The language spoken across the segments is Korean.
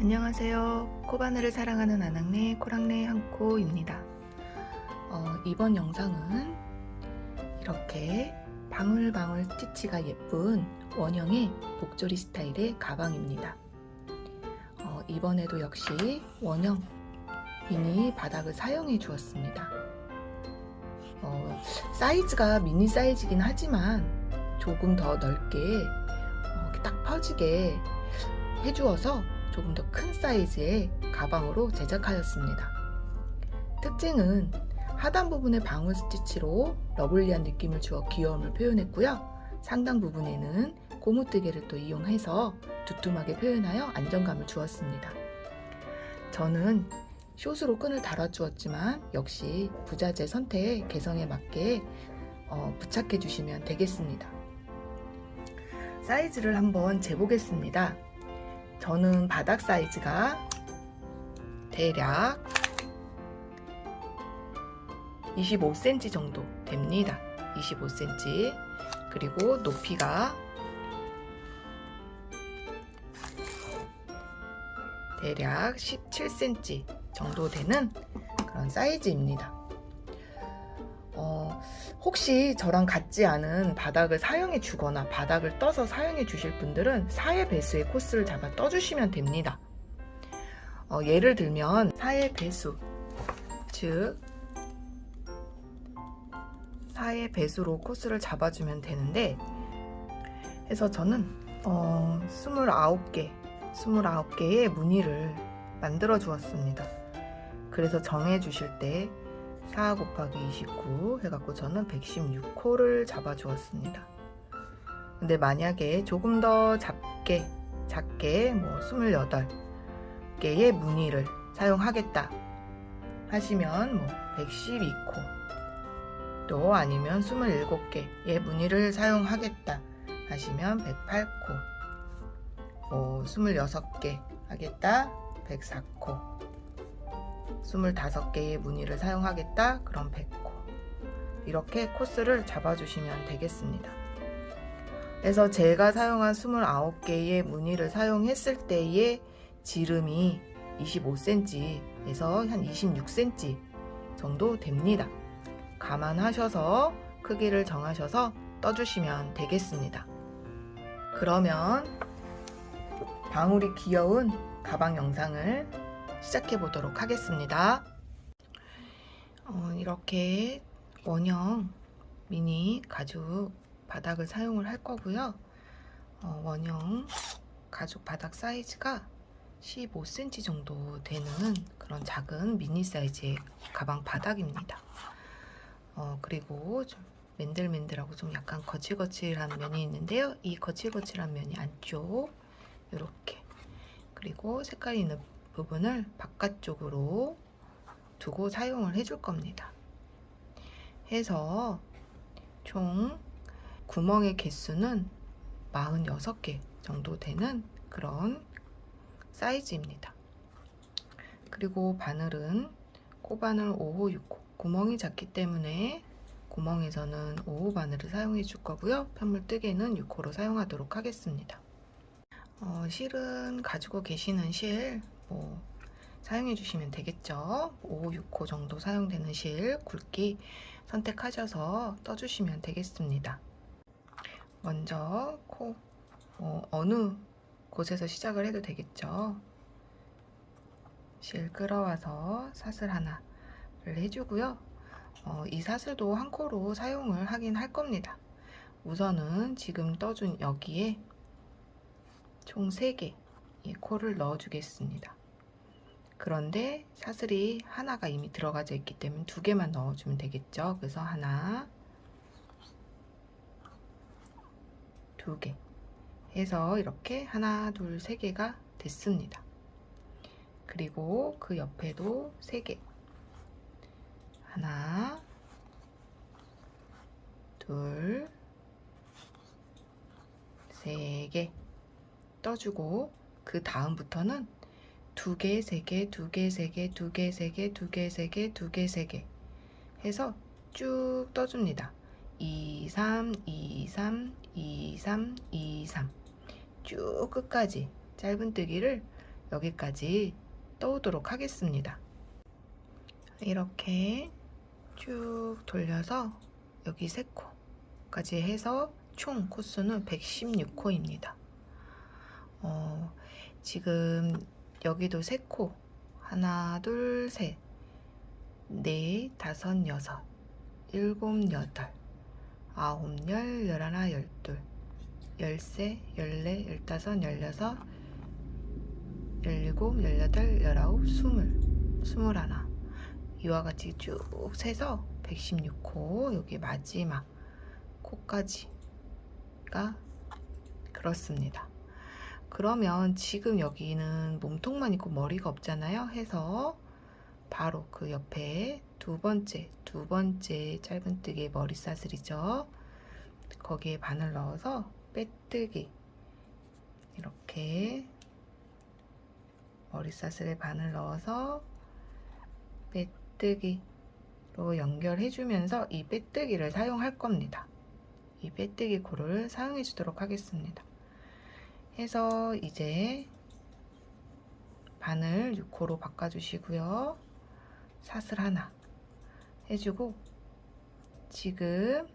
안녕하세요. 코바늘을 사랑하는 아낙네 코랑네 한코입니다. 이번 영상은 이렇게 방울방울 스티치가 예쁜 원형의 목조리 스타일의 가방입니다. 이번에도 역시 원형 미니 바닥을 사용해 주었습니다. 사이즈가 미니 사이즈긴 하지만 조금 더 넓게 딱 펴지게 해주어서 조금 더 큰 사이즈의 가방으로 제작하였습니다. 특징은 하단 부분에 방울 스티치로 러블리한 느낌을 주어 귀여움을 표현했고요. 상단 부분에는 고무뜨개를 또 이용해서 두툼하게 표현하여 안정감을 주었습니다. 저는 숏으로 끈을 달아주었지만 역시 부자재 선택 개성에 맞게 부착해 주시면 되겠습니다. 사이즈를 한번 재보겠습니다. 저는 바닥 사이즈가 대략 25cm 정도 됩니다. 25cm. 그리고 높이가 대략 17cm 정도 되는 그런 사이즈입니다. 혹시 저랑 같지 않은 바닥을 사용해 주거나 바닥을 떠서 사용해 주실 분들은 4의 배수의 코스를 잡아 떠주시면 됩니다. 예를 들면 4의 배수, 즉 4의 배수로 코스를 잡아주면 되는데, 그래서 저는 29개의 무늬를 만들어 주었습니다. 그래서 정해 주실 때 4 곱하기 29 해갖고 저는 116호를 잡아 주었습니다. 근데 만약에 조금 더 작게 뭐 28개의 무늬를 사용하겠다 하시면 뭐 112코 또 아니면 27개의 무늬를 사용하겠다 하시면 108코, 뭐 26개 하겠다 104코, 25개의 무늬를 사용하겠다 그럼 100코, 이렇게 코스를 잡아주시면 되겠습니다. 그래서 제가 사용한 29개의 무늬를 사용했을 때의 지름이 25cm에서 한 26cm 정도 됩니다. 감안하셔서 크기를 정하셔서 떠주시면 되겠습니다. 그러면 방울이 귀여운 가방 영상을 시작해 보도록 하겠습니다. 이렇게 원형 미니 가죽 바닥을 사용을 할 거고요. 원형 가죽 바닥 사이즈가 15cm 정도 되는 그런 작은 미니 사이즈의 가방 바닥입니다. 그리고 좀 맨들맨들하고 좀 약간 거칠거칠한 면이 있는데요. 이 거칠거칠한 면이 안쪽 이렇게, 그리고 색깔이 있는 부분을 바깥쪽으로 두고 사용을 해줄 겁니다. 해서 총 구멍의 개수는 46개 정도 되는 그런 사이즈입니다. 그리고 바늘은 코바늘 5호, 6호, 구멍이 작기 때문에 구멍에서는 5호 바늘을 사용해 줄 거고요. 편물뜨개는 6호로 사용하도록 하겠습니다. 실은 가지고 계시는 실 사용해 주시면 되겠죠. 5, 6호 정도 사용되는 실 굵기 선택하셔서 떠주시면 되겠습니다. 먼저 어느 곳에서 시작을 해도 되겠죠. 실 끌어와서 사슬 하나를 해주고요. 이 사슬도 한 코로 사용을 하긴 할 겁니다. 우선은 지금 떠준 여기에 총 3개의 코를 넣어 주겠습니다. 그런데 사슬이 하나가 이미 들어가져 있기 때문에 2개만 넣어주면 되겠죠. 그래서 하나, 2개 해서 이렇게 하나, 둘, 3개가 됐습니다. 그리고 그 옆에도 3개, 하나, 둘, 3개 떠주고, 그 다음부터는 2개, 3개, 2개, 3개, 2개, 3개, 2개, 3개, 2개, 3개 해서 쭉 떠줍니다. 2, 3, 2, 3, 2, 3, 2, 3 쭉 끝까지 짧은뜨기를 여기까지 떠오도록 하겠습니다. 이렇게 쭉 돌려서 여기 3코까지 해서 총 코수는 116코입니다. 지금 여기도 3코, 하나, 둘, 셋, 넷, 다섯, 여섯, 일곱, 여덟, 아홉, 열, 열하나, 열둘, 열세, 열네, 열다섯, 열여섯, 열일곱, 열여덟, 열아홉, 스물하나. 이와 같이 쭉 세서 116코, 여기 마지막 코까지가 그렇습니다. 그러면 지금 여기는 몸통만 있고 머리가 없잖아요. 해서 바로 그 옆에 두 번째 짧은뜨기 머리사슬이죠. 거기에 바늘 넣어서 빼뜨기, 이렇게 머리사슬에 바늘 넣어서 빼뜨기로 연결해 주면서 이 빼뜨기를 사용할 겁니다. 이 빼뜨기 코를 사용해 주도록 하겠습니다. 해서 이제 바늘 6코로 바꿔 주시고요. 사슬 하나 해주고, 지금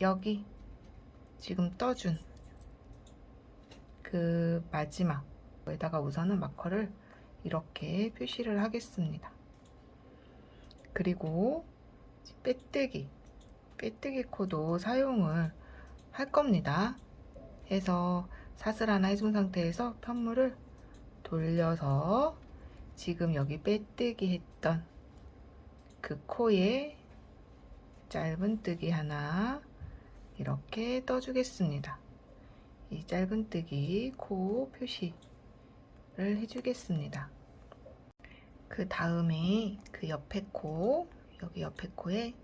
여기 지금 떠준 그 마지막에다가 우선은 마커를 이렇게 표시를 하겠습니다. 그리고 빼뜨기 코도 사용을 할 겁니다. 해서 사슬 하나 해준 상태에서 편물을 돌려서 지금 여기 빼뜨기 했던 그 코에 짧은뜨기 하나 이렇게 떠주겠습니다. 이 짧은뜨기 코 표시를 해주겠습니다. 그 다음에 그 옆에 코, 여기 옆에 코에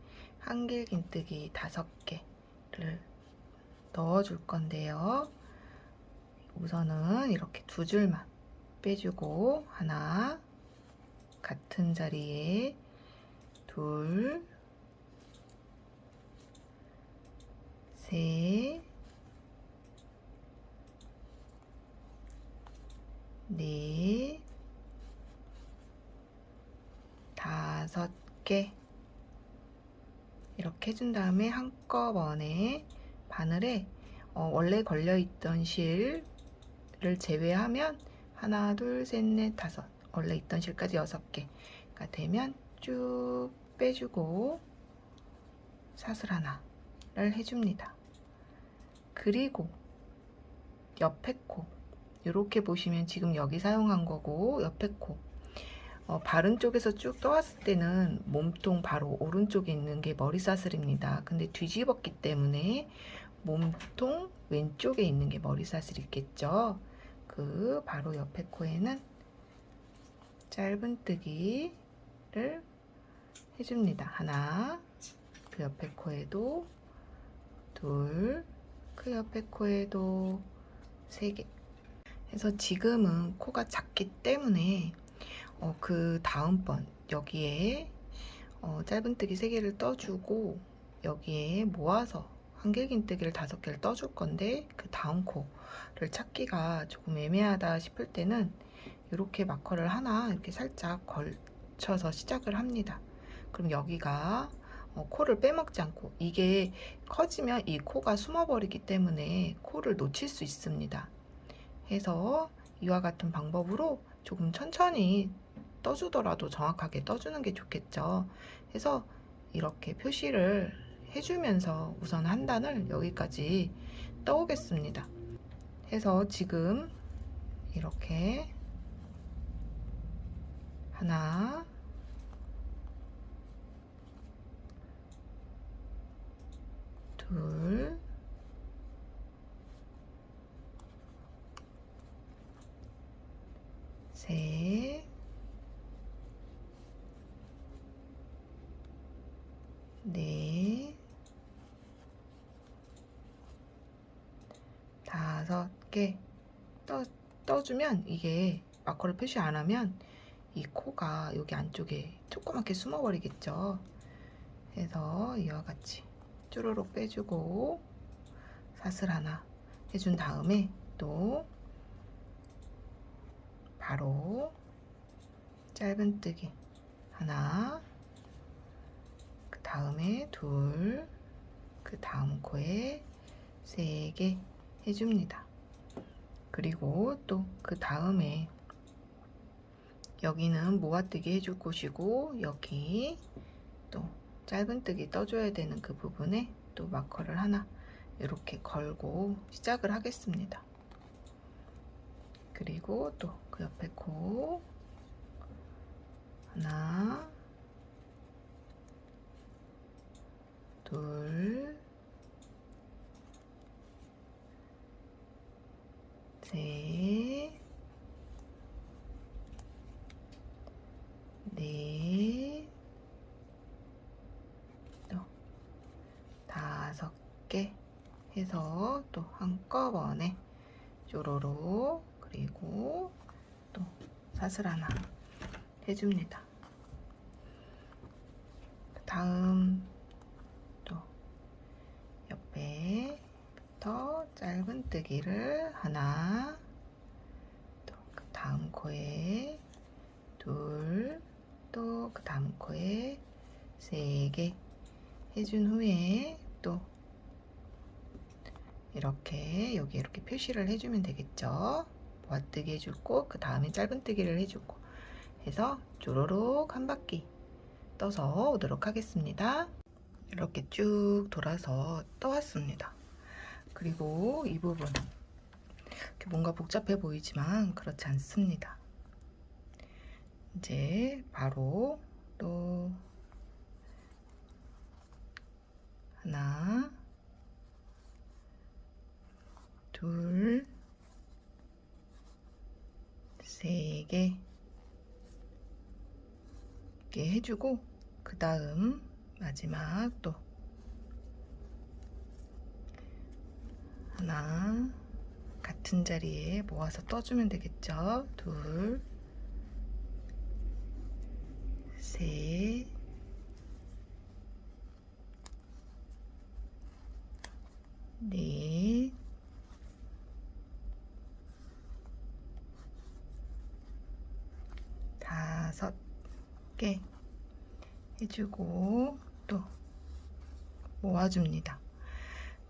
한길긴뜨기 5개를 넣어줄 건데요. 우선은 이렇게 2줄만 빼주고, 하나, 같은 자리에 둘, 셋, 넷, 5개 이렇게 해준 다음에 한꺼번에 바늘에 원래 걸려있던 실을 제외하면 하나, 둘, 셋, 넷, 5, 원래 있던 실까지 6개가 되면 쭉 빼주고 사슬 하나를 해줍니다. 그리고 옆에 코, 이렇게 보시면 지금 여기 사용한 거고, 옆에 코 바른 쪽에서 쭉 떠왔을 때는 몸통 바로 오른쪽에 있는 게 머리사슬입니다. 근데 뒤집었기 때문에 몸통 왼쪽에 있는 게 머리사슬이 있겠죠. 그 바로 옆에 코에는 짧은뜨기를 해줍니다. 하나, 그 옆에 코에도 둘, 그 옆에 코에도 3개 해서 지금은 코가 작기 때문에 그 다음번 여기에 짧은뜨기 3개를 떠주고 여기에 모아서 한길긴뜨기를 5개를 떠줄 건데, 그 다음 코를 찾기가 조금 애매하다 싶을 때는 이렇게 마커를 하나 이렇게 살짝 걸쳐서 시작을 합니다. 그럼 여기가 코를 빼먹지 않고, 이게 커지면 이 코가 숨어버리기 때문에 코를 놓칠 수 있습니다. 해서 이와 같은 방법으로 조금 천천히 떠주더라도 정확하게 떠주는 게 좋겠죠. 해서 이렇게 표시를 해주면서 우선 한 단을 여기까지 떠오겠습니다. 해서 지금 이렇게 하나, 둘, 셋, 넷, 5개 떠주면, 이게 마커를 표시 안 하면 이 코가 여기 안쪽에 조그맣게 숨어버리겠죠. 그래서 이와 같이 쭈루룩 빼주고 사슬 하나 해준 다음에 또 바로 짧은뜨기 하나, 그 다음에 둘, 그 다음 코에 3개 해줍니다. 그리고 또 그 다음에 여기는 모아뜨기 해줄 곳이고, 여기 또 짧은뜨기 떠줘야 되는 그 부분에 또 마커를 하나 이렇게 걸고 시작을 하겠습니다. 그리고 또 그 옆에 코 하나, 둘, 셋, 넷, 또 5개 해서 또 한꺼번에 쪼로로, 그리고 또 사슬 하나 해줍니다. 다음 또 옆에부터 짧은뜨기를 하나, 또 그 다음 코에 둘, 또 그 다음 코에 3개 해준 후에 또 이렇게 여기 이렇게 표시를 해주면 되겠죠. 모아뜨기 해주고 그 다음에 짧은뜨기를 해주고 해서 쪼로록 한 바퀴 떠서 오도록 하겠습니다. 이렇게 쭉 돌아서 떠왔습니다. 그리고 이 부분 이렇게 뭔가 복잡해 보이지만 그렇지 않습니다. 이제 바로 또 하나, 둘, 3개 이렇게 해주고 그 다음 마지막 또 하나 같은 자리에 모아서 떠주면 되겠죠. 둘, 셋, 넷, 다섯 개 해주고 또 모아줍니다.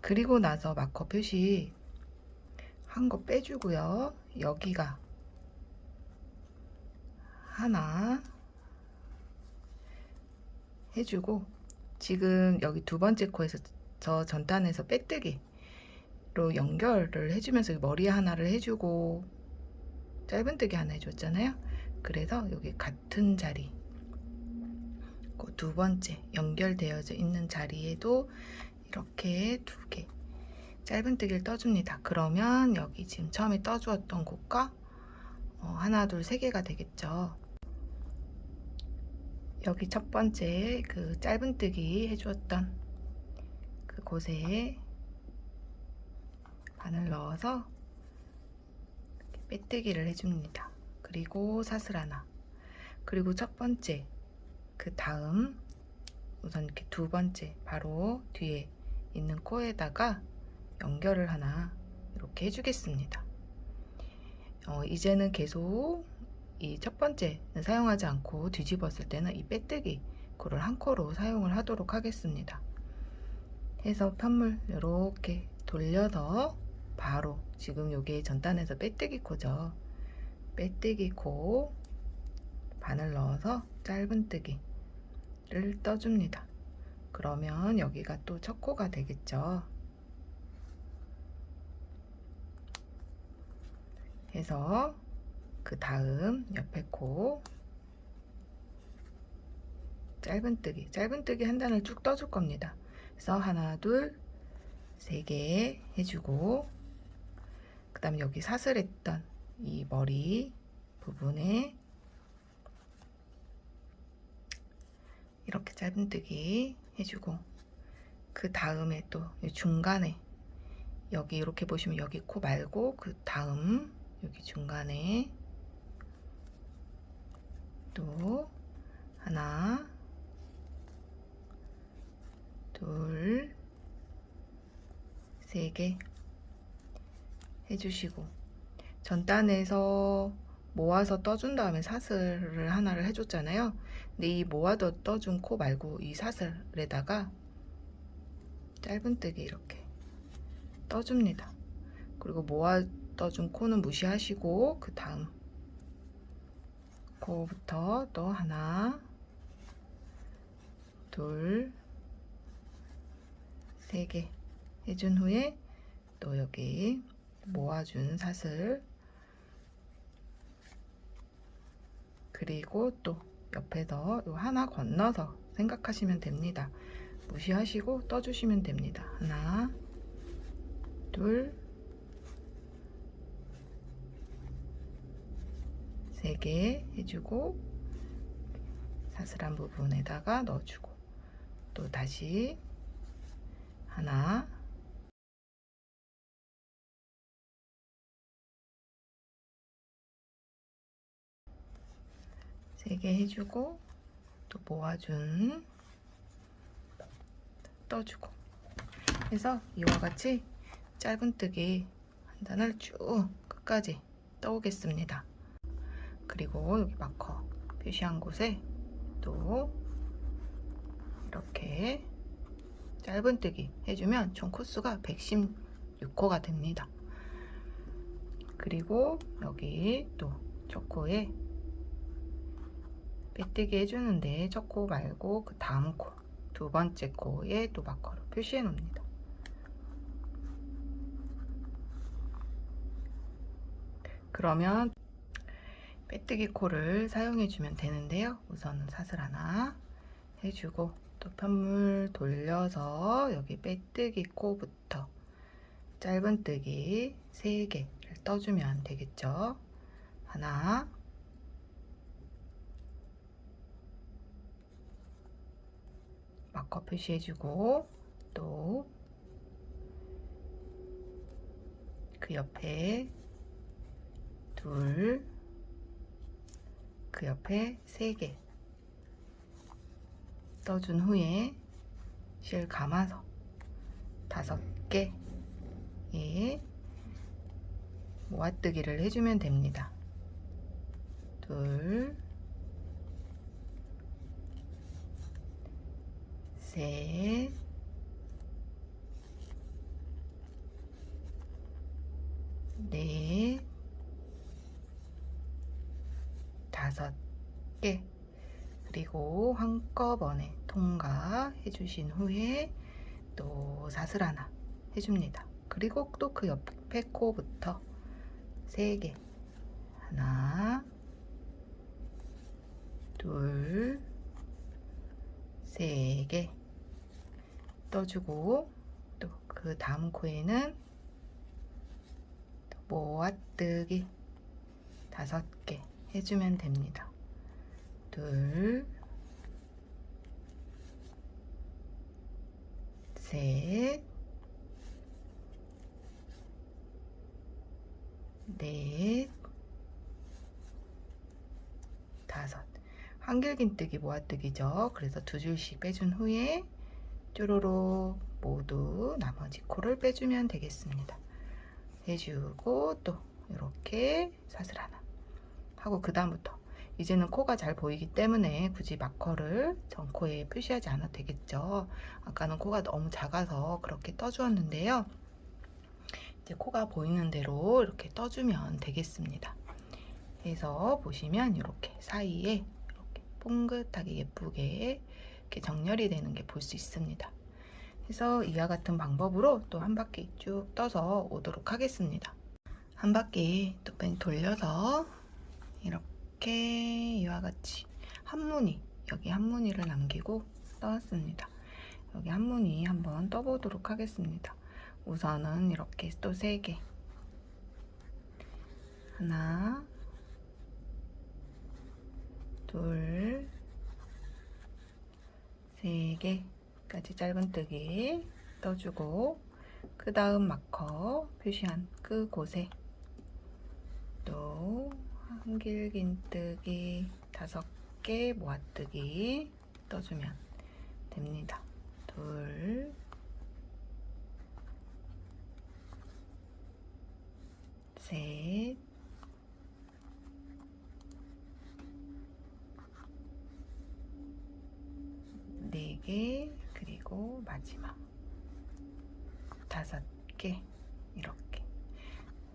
그리고 나서 마커 표시 한 거 빼주고요. 여기가 하나 해주고 지금 여기 두 번째 코에서 저 전단에서 빼뜨기로 연결을 해주면서 머리 하나를 해주고 짧은뜨기 하나 해줬잖아요. 그래서 여기 같은 자리 그 두 번째 연결되어져 있는 자리에도 이렇게 2개 짧은뜨기를 떠줍니다. 그러면 여기 지금 처음에 떠주었던 곳과 하나, 둘, 3개가 되겠죠. 여기 첫 번째 그 짧은뜨기 해주었던 그곳에 바늘 넣어서 빼뜨기를 해줍니다. 그리고 사슬 하나, 그리고 첫 번째 그 다음 우선 이렇게 두 번째 바로 뒤에 있는 코에다가 연결을 하나 이렇게 해주겠습니다. 이제는 계속 이 첫 번째는 사용하지 않고 뒤집었을 때는 이 빼뜨기 코를 한 코로 사용을 하도록 하겠습니다. 해서 편물 이렇게 돌려서 바로 지금 요게 전단에서 빼뜨기 코죠. 빼뜨기 코 바늘 넣어서 짧은뜨기를 떠줍니다. 그러면 여기가 또 첫 코가 되겠죠. 해서 그 다음 옆에 코 짧은뜨기 한 단을 쭉 떠줄 겁니다. 그래서 하나, 둘, 3개 해주고 그 다음 여기 사슬했던 이 머리 부분에 이렇게 짧은뜨기 해주고 그 다음에 또 중간에 여기 이렇게 보시면 여기 코 말고 그 다음 여기 중간에 또 하나, 둘, 3개 해주시고 전단에서 모아서 떠준 다음에 사슬을 하나를 해줬잖아요. 근데 이 모아서 떠준 코 말고 이 사슬에다가 짧은뜨기 이렇게 떠줍니다. 그리고 모아 떠준 코는 무시하시고 그 다음 코부터 또 하나, 둘, 세 개 해준 후에 또 여기 모아준 사슬, 그리고 또 옆에서 요 하나 건너서 생각하시면 됩니다. 무시하시고 떠주시면 됩니다. 하나, 둘, 세 개 해주고 사슬한 부분에다가 넣어주고 또 다시 하나, 세 개 해주고 또 모아준 떠주고 해서 이와 같이 짧은뜨기 한 단을 쭉 끝까지 떠오겠습니다. 그리고 여기 마커 표시한 곳에 또 이렇게 짧은뜨기 해주면 총 코수가 116코가 됩니다. 그리고 여기 또 첫 코에 빼뜨기 해주는데 첫 코 말고 그 다음 코, 두 번째 코에 또 마커로 표시해 놓습니다. 그러면 빼뜨기 코를 사용해 주면 되는데요. 우선은 사슬 하나 해주고 또 편물 돌려서 여기 빼뜨기 코부터 짧은뜨기 3개를 떠주면 되겠죠. 하나, 마커 표시해주고 또 그 옆에 둘, 그 옆에 3개 떠준 후에 실 감아서 5개의 모아뜨기를 해주면 됩니다. 둘, 셋, 넷, 5개 그리고 한꺼번에 통과해 주신 후에 또 사슬 하나 해줍니다. 그리고 또 그 옆에 코부터 3개 하나, 둘, 3개 떠주고 또 그 다음 코에는 모아뜨기 5개 해주면 됩니다. 둘, 셋, 넷, 5. 한길긴뜨기 모아뜨기죠. 그래서 2줄씩 빼준 후에 쪼로록 모두 나머지 코를 빼주면 되겠습니다. 해주고 또 이렇게 사슬 하나 하고 그 다음부터 이제는 코가 잘 보이기 때문에 굳이 마커를 전코에 표시하지 않아도 되겠죠. 아까는 코가 너무 작아서 그렇게 떠주었는데요. 이제 코가 보이는 대로 이렇게 떠주면 되겠습니다. 해서 보시면 이렇게 사이에 이렇게 뽕긋하게 예쁘게 이렇게 정렬이 되는 게 볼 수 있습니다. 그래서 이와 같은 방법으로 또 한 바퀴 쭉 떠서 오도록 하겠습니다. 한 바퀴 또 돌려서 이렇게 이와 같이 한 무늬, 여기 한 무늬를 남기고 떠왔습니다. 여기 한 무늬 한번 떠보도록 하겠습니다. 우선은 이렇게 또 3개 하나, 둘, 3개까지 짧은뜨기 떠주고 그 다음 마커 표시한 그곳에 또 한길긴뜨기 5개 모아뜨기 떠주면 됩니다. 둘, 셋, 마지막 5개 이렇게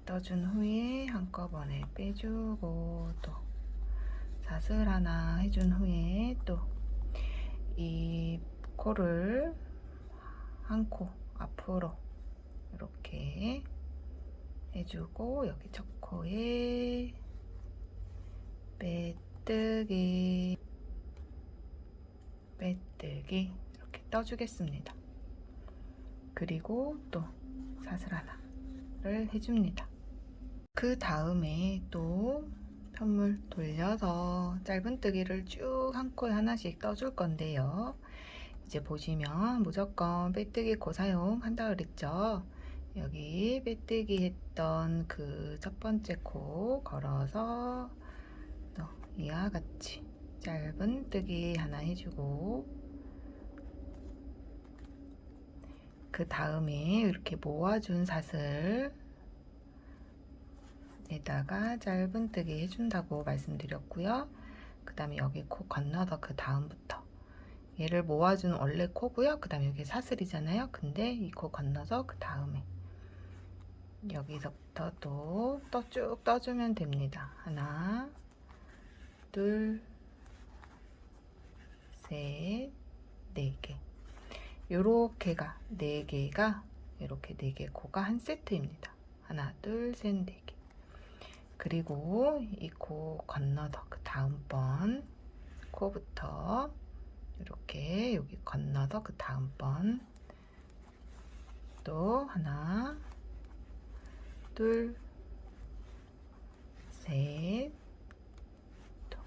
떠준 후에 한꺼번에 빼주고, 또 사슬 하나 해준 후에 또 이 코를 한 코 앞으로 이렇게 해주고, 여기 첫 코에 빼뜨기 빼뜨기 이렇게 떠주겠습니다. 그리고 또 사슬 하나를 해줍니다. 그 다음에 또 편물 돌려서 짧은뜨기를 쭉 한 코에 하나씩 떠줄 건데요. 이제 보시면 무조건 빼뜨기 코 사용한다 그랬죠. 여기 빼뜨기 했던 그 첫 번째 코 걸어서 또 이와 같이 짧은뜨기 하나 해주고, 그 다음에 이렇게 모아준 사슬 에다가 짧은뜨기 해준다고 말씀드렸고요. 그 다음에 여기 코 건너서 그 다음부터 얘를 모아준 원래 코고요. 그 다음에 여기 사슬이잖아요. 근데 이 코 건너서 그 다음에 여기서부터 또 쭉 떠주면 됩니다. 하나, 둘, 셋, 네 개. 요렇게가 4개가 이렇게 4개 코가 한 세트입니다. 하나, 둘, 셋, 4개. 그리고 이 코 건너서 그 다음번 코부터 이렇게 여기 건너서 그 다음번 또 하나, 둘, 셋, 또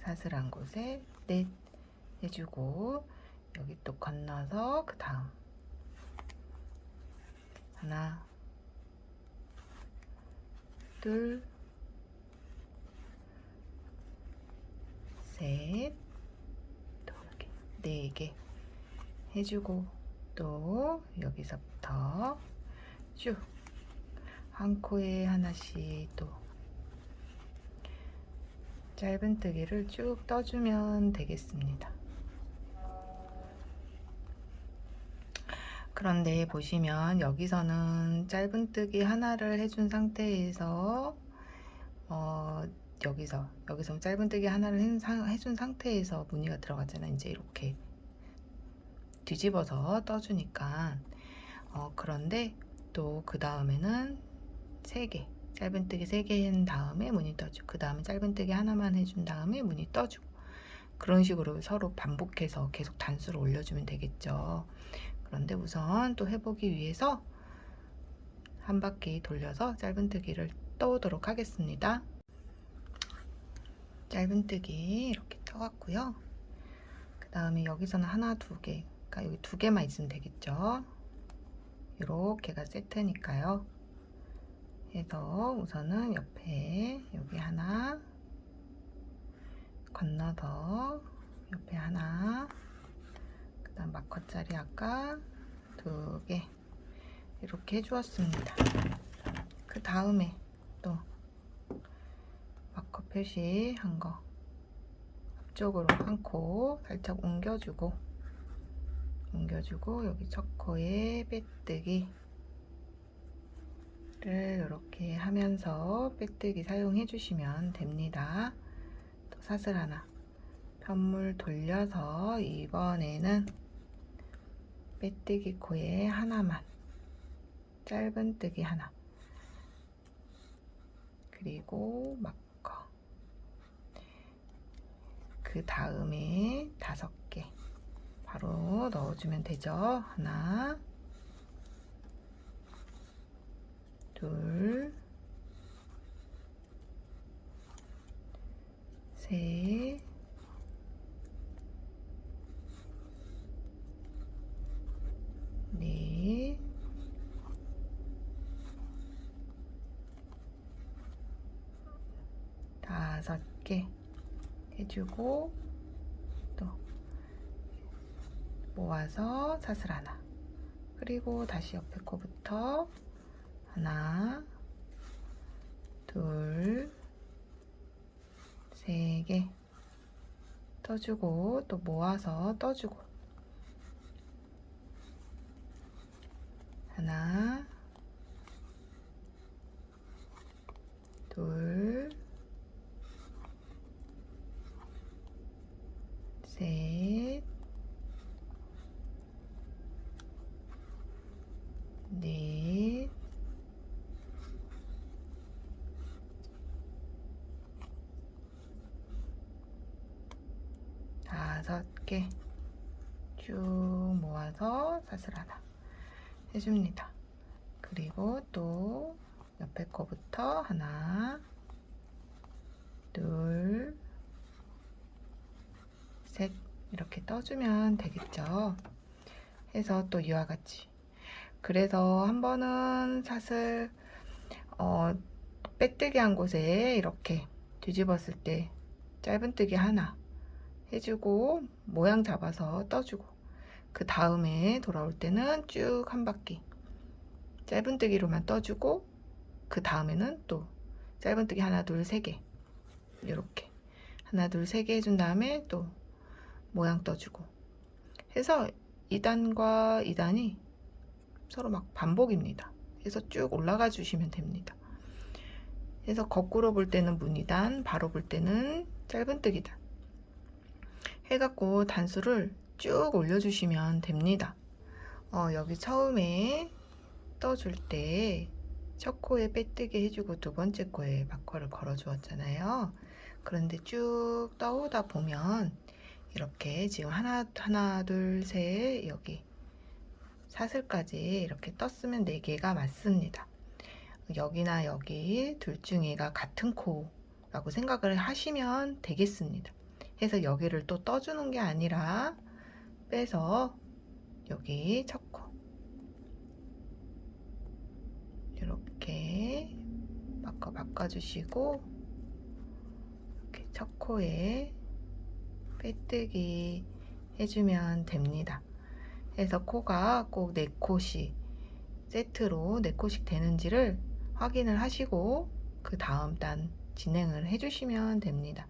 사슬한 곳에 넷 해주고, 여기 또 건너서 그 다음 하나, 둘, 셋, 또 이렇게 4개 해주고, 또 여기서부터 쭉 한 코에 하나씩 또 짧은뜨기를 쭉 떠주면 되겠습니다. 그런데 보시면 여기서는 짧은뜨기 하나를 해준 상태에서 여기서 짧은뜨기 하나를 해준 상태에서 무늬가 들어갔잖아요. 이제 이렇게 뒤집어서 떠주니까 그런데 또 그 다음에는 3개 짧은뜨기 3개 한 다음에 무늬 떠주고, 그 다음에 짧은뜨기 하나만 해준 다음에 무늬 떠주고, 그런 식으로 서로 반복해서 계속 단수를 올려주면 되겠죠. 그런데 우선 또 해보기 위해서 한 바퀴 돌려서 짧은뜨기를 떠오도록 하겠습니다. 짧은뜨기 이렇게 떠왔고요. 그 다음에 여기서는 하나, 2개, 그러니까 여기 2개만 있으면 되겠죠. 이렇게가 세트니까요. 해서 우선은 옆에 여기 하나, 건너서 옆에 하나, 그 다음 마커짜리 아까 2개 이렇게 해주었습니다. 그 다음에 또 마커 표시한 거 앞쪽으로 한 코 살짝 옮겨주고 여기 첫 코에 빼뜨기를 이렇게 하면서 빼뜨기 사용해 주시면 됩니다. 또 사슬 하나 편물 돌려서 이번에는 빼뜨기 코에 하나만 짧은뜨기 하나, 그리고 마커, 그 다음에 5개 바로 넣어주면 되죠. 하나, 둘, 셋, 넷, 5개 해주고, 또 모아서 사슬 하나, 그리고 다시 옆에 코부터 하나, 둘, 3개 떠주고, 또 모아서 떠주고, 하나, 둘, 셋, 넷, 다섯 개 쭉 모아서 사슬 하나 해줍니다. 그리고 또 옆에 거부터 하나, 둘, 셋 이렇게 떠주면 되겠죠. 해서 또 이와 같이, 그래서 한 번은 사슬 빼뜨기 한 곳에 이렇게 뒤집었을 때 짧은뜨기 하나 해주고 모양 잡아서 떠주고, 그 다음에 돌아올 때는 쭉 한 바퀴 짧은뜨기로만 떠주고, 그 다음에는 또 짧은뜨기 하나 둘 세 개 이렇게 하나 둘 세 개 해준 다음에 또 모양 떠주고 해서 2단과 2단이 서로 막 반복입니다. 해서 쭉 올라가 주시면 됩니다. 해서 거꾸로 볼 때는 무늬단, 바로 볼 때는 짧은뜨기단 해갖고 단수를 쭉 올려주시면 됩니다. 여기 처음에 떠줄 때 첫 코에 빼뜨기 해주고 두 번째 코에 마커를 걸어 주었잖아요. 그런데 쭉 떠오다 보면 이렇게 지금 하나 둘 셋 여기 사슬까지 이렇게 떴으면 4개가 맞습니다. 여기나 여기 둘 중에가 같은 코라고 생각을 하시면 되겠습니다. 해서 여기를 또 떠주는 게 아니라 빼서 여기 첫 코 이렇게 바꿔주시고 이렇게 첫 코에 빼뜨기 해주면 됩니다. 해서 코가 꼭 4코씩 세트로 4코씩 되는지를 확인을 하시고 그 다음 단 진행을 해주시면 됩니다.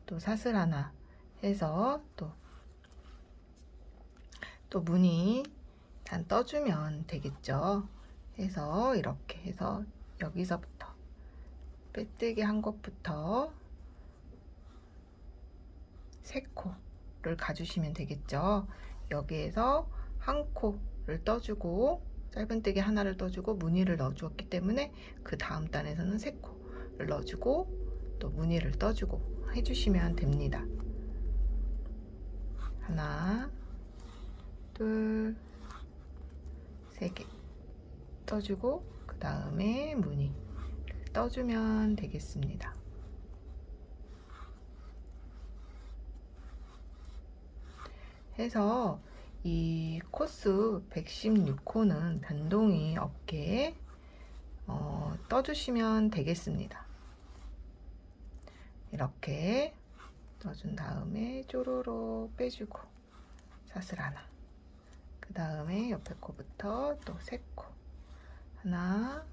또 사슬 하나 해서 또 무늬 단 떠주면 되겠죠. 해서 이렇게 해서 여기서부터 빼뜨기 한 곳부터 3코를 가주시면 되겠죠. 여기에서 한 코를 떠주고 짧은뜨기 하나를 떠주고 무늬를 넣어주었기 때문에 그 다음 단에서는 3코를 넣어주고 또 무늬를 떠주고 해주시면 됩니다. 하나, 둘, 3개 떠주고 그 다음에 무늬 떠주면 되겠습니다. 해서 이 코스 116코는 변동이 없게 떠주시면 되겠습니다. 이렇게 떠준 다음에 쪼로로 빼주고 사슬 하나, 그 다음에 옆에 코부터 또 3코 하나,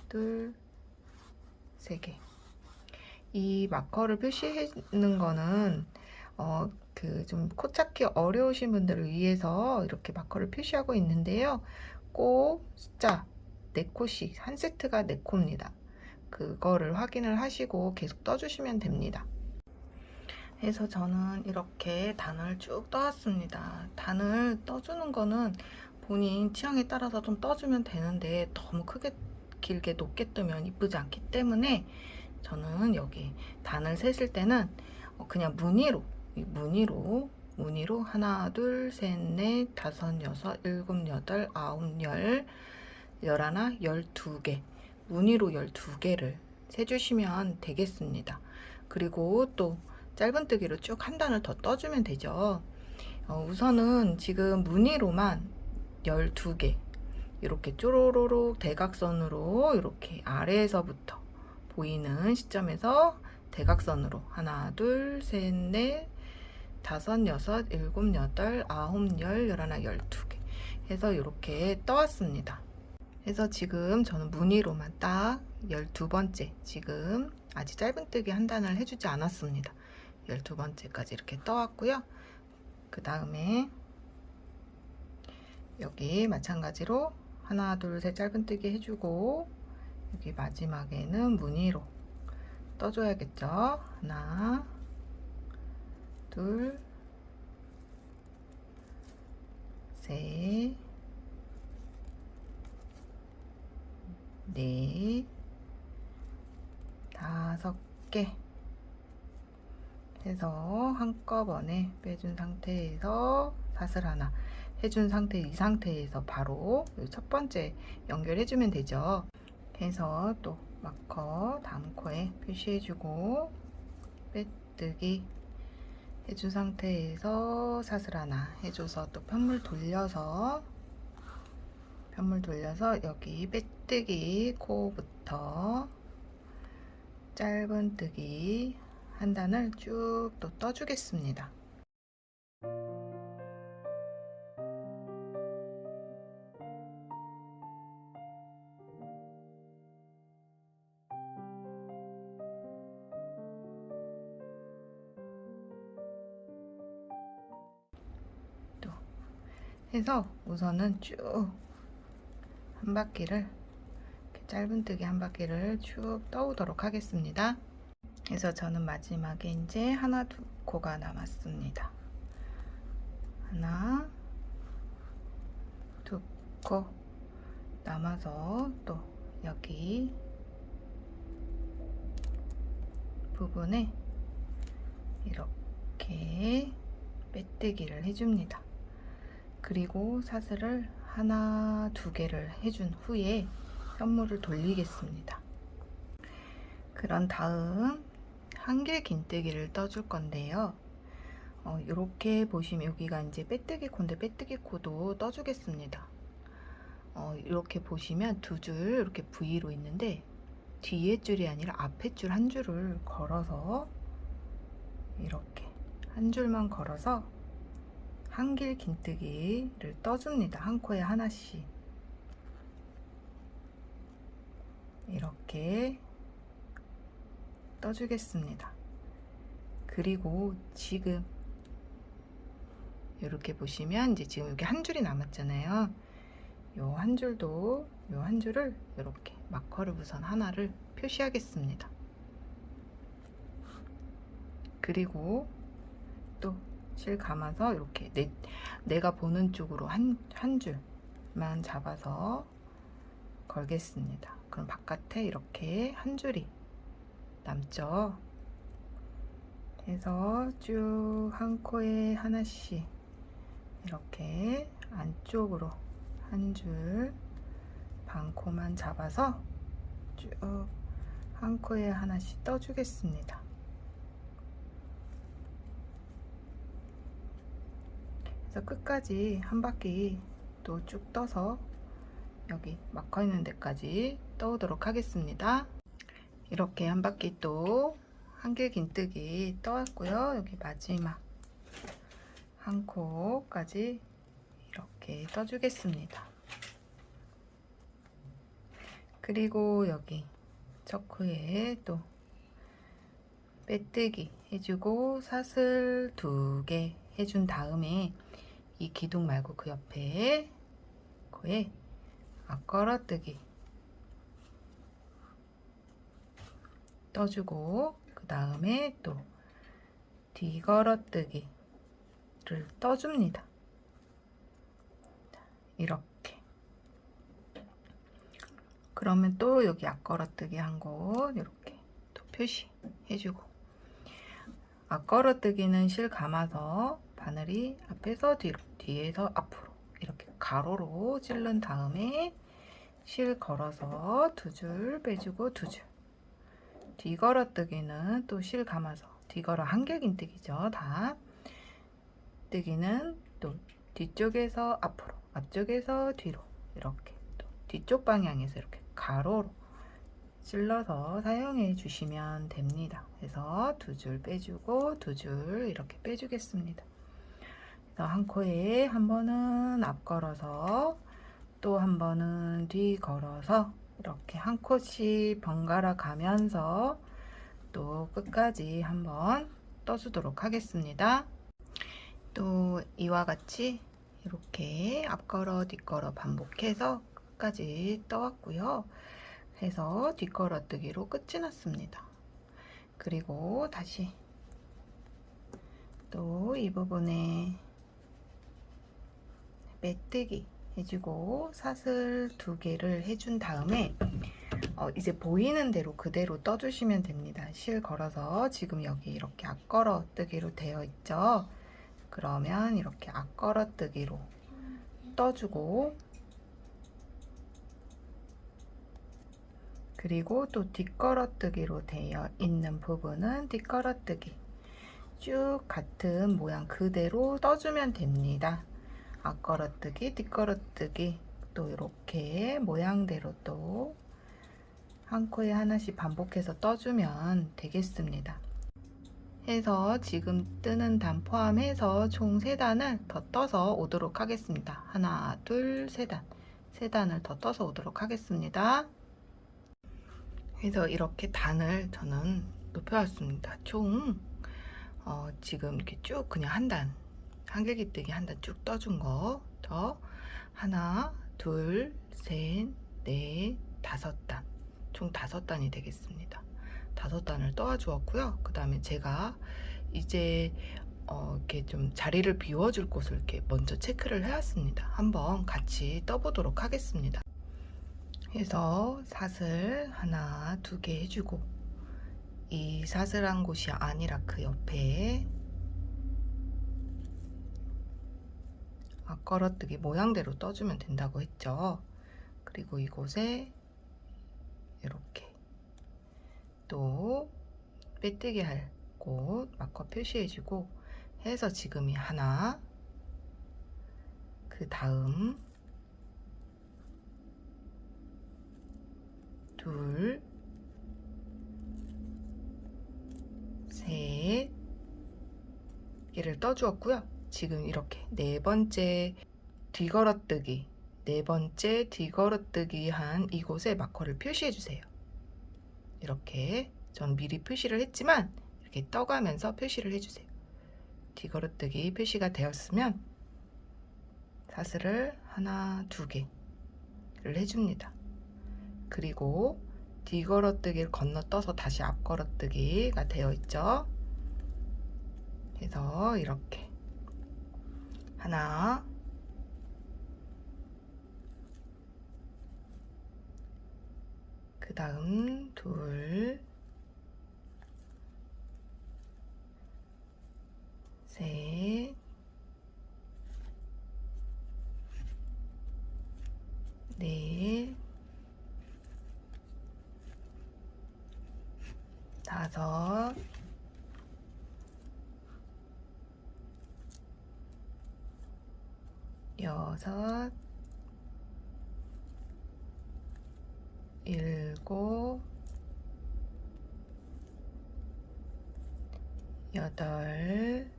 둘, 3개. 이 마커를 표시하는 거는 좀 코 찾기 어려우신 분들을 위해서 이렇게 마커를 표시하고 있는데요. 꼭 숫자 4코씩, 한 세트가 4코입니다. 그거를 확인을 하시고 계속 떠주시면 됩니다. 해서 저는 이렇게 단을 쭉 떠왔습니다. 단을 떠주는 거는 본인 취향에 따라서 좀 떠주면 되는데 너무 크게 길게 높게 뜨면 이쁘지 않기 때문에 저는 여기 단을 셌을 때는 그냥 무늬로 하나 둘 셋 넷 다섯 여섯 일곱 여덟 아홉 열 열하나 12개 무늬로 12개를 세주시면 되겠습니다. 그리고 또 짧은뜨기로 쭉 한 단을 더 떠주면 되죠. 우선은 지금 무늬로만 12개 이렇게 쪼로로록 대각선으로 이렇게 아래에서부터 보이는 시점에서 대각선으로 하나 둘 셋 넷 다섯 여섯 일곱 여덟 아홉 열 열하나 12개 해서 이렇게 떠왔습니다. 해서 지금 저는 무늬로만 딱 12번째 지금 아직 짧은뜨기 한 단을 해주지 않았습니다. 12번째까지 이렇게 떠왔고요. 그 다음에 여기 마찬가지로 하나 둘 셋 짧은뜨기 해주고 여기 마지막에는 무늬로 떠줘야겠죠. 하나 둘 셋 넷 다섯 개 해서 한꺼번에 빼준 상태에서 사슬 하나 해준 상태, 이 상태에서 바로 첫 번째 연결해주면 되죠. 해서 또 마커 다음 코에 표시해주고 빼뜨기 해준 상태에서 사슬 하나 해줘서 또 편물 돌려서 여기 빼뜨기 코부터 짧은뜨기 한 단을 쭉 또 떠주겠습니다. 또 해서 우선은 쭉 한 바퀴를 짧은뜨기 한 바퀴를 쭉 떠오도록 하겠습니다. 그래서 저는 마지막에 이제 하나 두 코가 남았습니다. 하나 두 코 남아서 또 여기 부분에 이렇게 빼뜨기를 해줍니다. 그리고 사슬을 하나 두 개를 해준 후에 편물을 돌리겠습니다. 그런 다음 한길 긴뜨기를 떠줄 건데요. 이렇게 보시면 여기가 이제 빼뜨기 코인데 빼뜨기 코도 떠주겠습니다. 이렇게 보시면 두 줄 이렇게 V로 있는데 뒤에 줄이 아니라 앞에 줄 한 줄을 걸어서 이렇게 한 줄만 걸어서 한길 긴뜨기를 떠줍니다. 한 코에 하나씩 이렇게 떠주겠습니다. 그리고 지금 이렇게 보시면 이제 지금 여기 한 줄이 남았잖아요. 요 한 줄도 요 한 줄을 이렇게 마커를 우선 하나를 표시하겠습니다. 그리고 또 실 감아서 이렇게 내가 보는 쪽으로 한 줄만 잡아서 걸겠습니다. 그럼 바깥에 이렇게 한 줄이 남죠. 해서 쭉 한 코에 하나씩 이렇게 안쪽으로 한 줄 반 코만 잡아서 쭉 한 코에 하나씩 떠주겠습니다. 그래서 끝까지 한 바퀴 또 쭉 떠서 여기 막혀 있는 데까지 떠오도록 하겠습니다. 이렇게 한 바퀴 또 한길 긴뜨기 떠왔고요. 여기 마지막 한 코까지 이렇게 떠주겠습니다. 그리고 여기 첫 코에 또 빼뜨기 해주고 사슬 2개 해준 다음에 이 기둥 말고 그 옆에 코에 앞걸어뜨기 떠주고 그 다음에 또 뒤걸어뜨기를 떠줍니다. 이렇게. 그러면 또 여기 앞걸어뜨기 한 곳 이렇게 또 표시해주고, 앞걸어뜨기는 실 감아서 바늘이 앞에서 뒤로, 뒤에서 앞으로 이렇게 가로로 찌른 다음에 실 걸어서 두 줄 빼주고 두 줄. 뒤걸어뜨기는 또 실 감아서 뒤걸어 한길긴뜨기죠. 다 뜨기는 또 뒤쪽에서 앞으로, 앞쪽에서 뒤로 이렇게 또 뒤쪽 방향에서 이렇게 가로로 찔러서 사용해 주시면 됩니다. 그래서 두 줄 빼주고 두 줄 이렇게 빼주겠습니다. 그래서 한 코에 한 번은 앞 걸어서 또 한 번은 뒤 걸어서 이렇게 한 코씩 번갈아 가면서 또 끝까지 한번 떠주도록 하겠습니다. 또 이와 같이 이렇게 앞걸어 뒷걸어 반복해서 끝까지 떠왔고요. 해서 뒷걸어뜨기로 끝이 났습니다. 그리고 다시 또 이 부분에 메뜨기 해주고 사슬 2개를 해준 다음에 이제 보이는 대로 그대로 떠주시면 됩니다. 실 걸어서 지금 여기 이렇게 앞걸어뜨기로 되어 있죠. 그러면 이렇게 앞걸어뜨기로 떠주고, 그리고 또 뒷걸어뜨기로 되어 있는 부분은 뒷걸어뜨기 쭉 같은 모양 그대로 떠주면 됩니다. 앞걸어뜨기, 뒷걸어뜨기 또 이렇게 모양대로 또 한 코에 하나씩 반복해서 떠주면 되겠습니다. 해서 지금 뜨는 단 포함해서 총 3단을 더 떠서 오도록 하겠습니다. 하나, 둘, 3단. 3단을 더 떠서 오도록 하겠습니다. 그래서 이렇게 단을 저는 높여왔습니다. 총 지금 이렇게 쭉 그냥 한 단, 한길기뜨기 한 단 쭉 떠준 거 더 하나, 둘, 셋, 넷, 5단, 총 5단이 되겠습니다. 5단을 떠와 주었고요. 그 다음에 제가 이제 이렇게 좀 자리를 비워줄 곳을 이렇게 먼저 체크를 해왔습니다. 한번 같이 떠보도록 하겠습니다. 해서 사슬 하나, 2개 해주고, 이 사슬한 곳이 아니라 그 옆에 앞걸어뜨기 모양대로 떠주면 된다고 했죠. 그리고 이곳에 이렇게 또 빼뜨기 할 곳 마커 표시해주고 해서 지금이 하나, 그 다음 둘, 셋 개를 떠주었고요. 지금 이렇게 4번째 뒤걸어뜨기, 4번째 뒤걸어뜨기 한 이곳에 마커를 표시해 주세요. 이렇게 전 미리 표시를 했지만 이렇게 떠가면서 표시를 해주세요. 뒤걸어뜨기 표시가 되었으면 사슬을 하나, 2개를 해줍니다. 그리고 뒤걸어뜨기를 건너떠서 다시 앞걸어뜨기가 되어 있죠. 그래서 이렇게 하나, 그 다음 둘, 셋, 넷, 5, 6, 7, 8,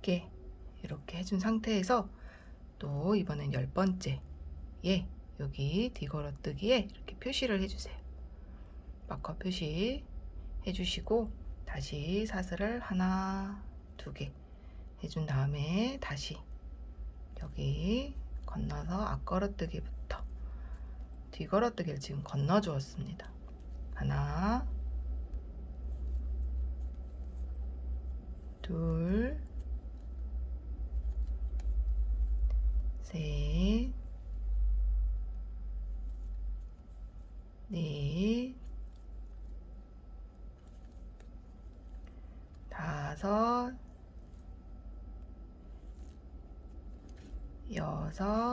9개 이렇게 해준 상태에서 또 이번엔 10번째에 여기 뒤걸어뜨기에 이렇게 표시를 해주세요. 마커 표시 해주시고 다시 사슬을 하나, 2개 해준 다음에 다시 여기 건너서 앞걸어뜨기부터 뒤걸어뜨기를 지금 건너 주었습니다. 하나, 둘, 셋, 넷, 5, 6,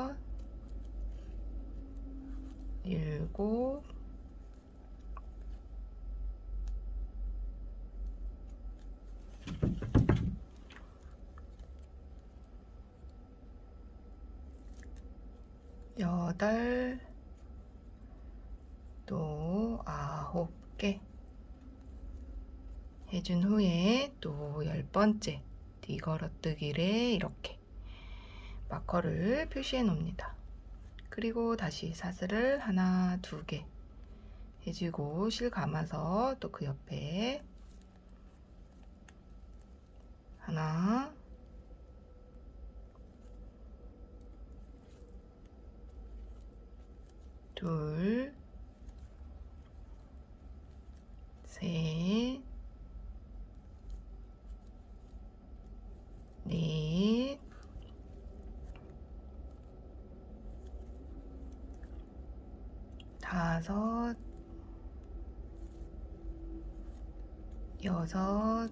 7, 8, 또 9개 해준 후에 또 10번째 뒤걸어뜨기를 이렇게 마커를 표시해 놓습니다. 그리고 다시 사슬을 하나, 2개 해주고 실 감아서 또 그 옆에 하나, 둘, 셋, 넷, 다섯, 여섯,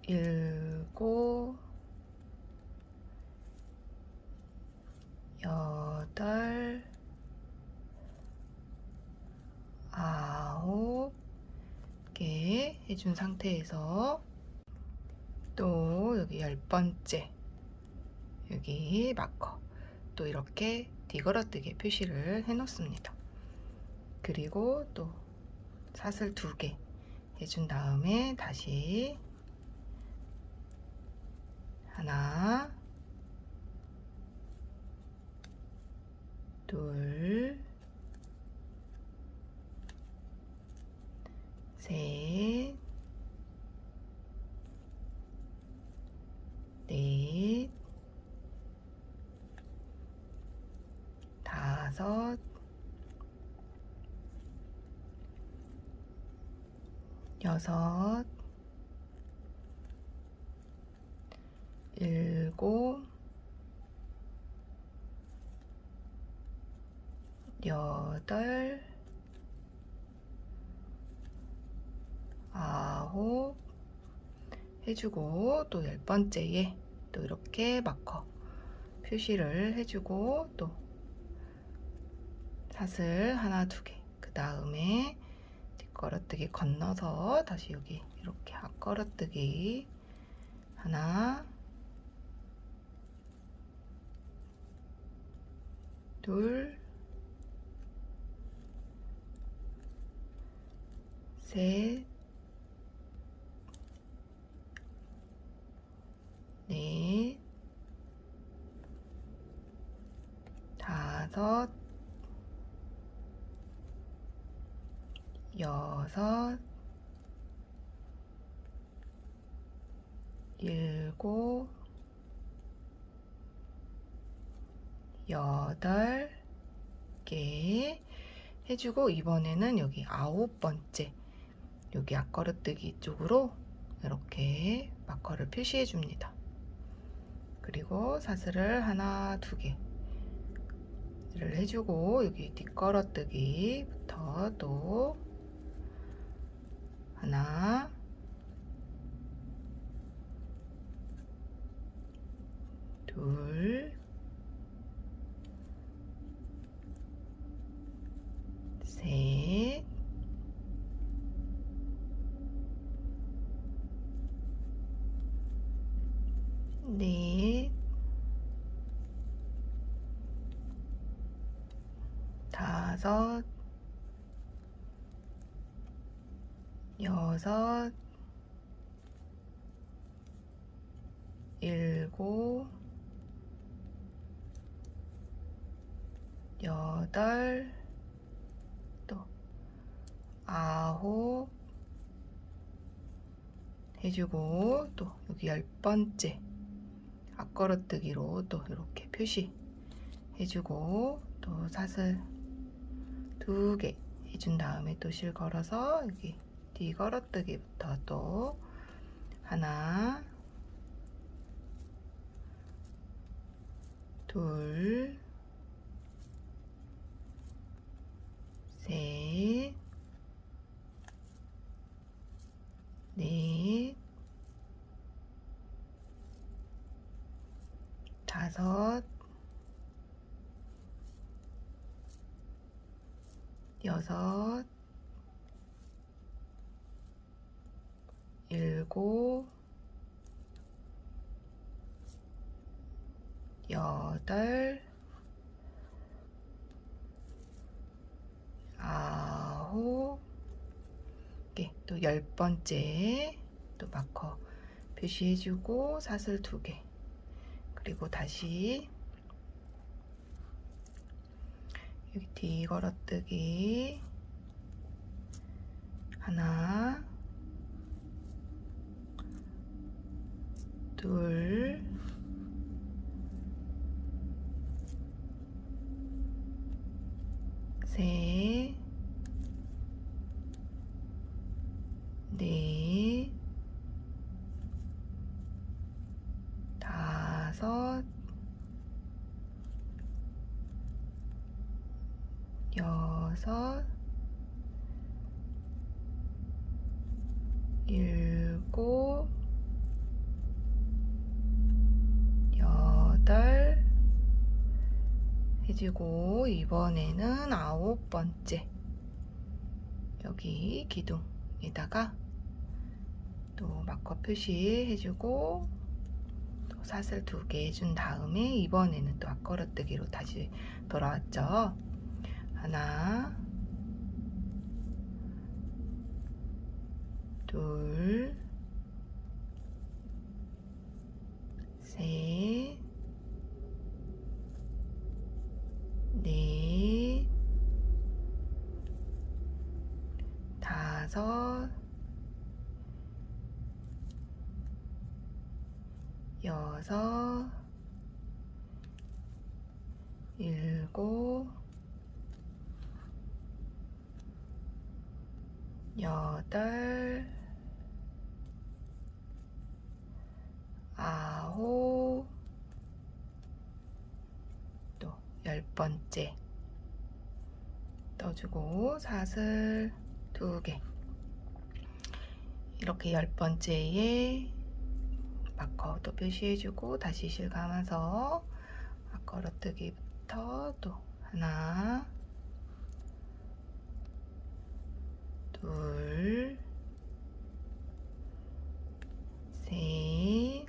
일곱, 여덟, 아홉 개 해준 상태에서 또 여기 10번째 여기 마커 또 이렇게 뒤걸어뜨기 표시를 해 놓습니다. 그리고 또 사슬 2개 해준 다음에 다시 하나, 둘, 셋, 넷, 다섯, 여섯, 일곱, 여덟, 아홉 해주고 또 10번째에 또 이렇게 마커 표시를 해주고 또 사슬 하나, 2개 그 다음에 뒷걸어뜨기 건너서 다시 여기 이렇게 앞걸어뜨기 하나, 둘, 셋, 넷, 다섯, 여섯, 일곱, 여덟 개 해주고 이번에는 여기 9번째 여기 앞걸어뜨기 쪽으로 이렇게 마커를 표시해 줍니다. 그리고 사슬을 하나, 2개를 해주고 여기 뒷걸어뜨기부터 또 하나, 둘, 셋, 넷, 다섯, 여섯, 일곱, 여덟, 또 아홉 해주고 또 여기 10번째 앞걸어뜨기로 또 이렇게 표시 해주고 또 사슬 2개 해준 다음에 또 실 걸어서 여기 뒤걸어뜨기부터 또 하나, 둘, 셋, 넷, 다섯, 여섯, 일곱, 여덟, 아홉 개, 또 10번째 또 마커 표시해주고 사슬 2개 그리고 다시 여기 뒤걸어뜨기 하나, 둘, 셋, 넷, 다섯, 여섯, 일곱, 여덟 해주고, 이번에는 9번째 여기 기둥에다가 또 마커 표시해주고 또 사슬 2개 해준 다음에 이번에는 또 앞걸어뜨기로 다시 돌아왔죠. 하나, 둘, 셋, 넷, 다섯, 여섯, 일곱, 여덟, 아홉, 또 10번째 떠주고 사슬 2개. 이렇게 10번째에 마커 또 표시해주고 다시 실 감아서 앞걸어뜨기부터 또 하나, 둘, 셋,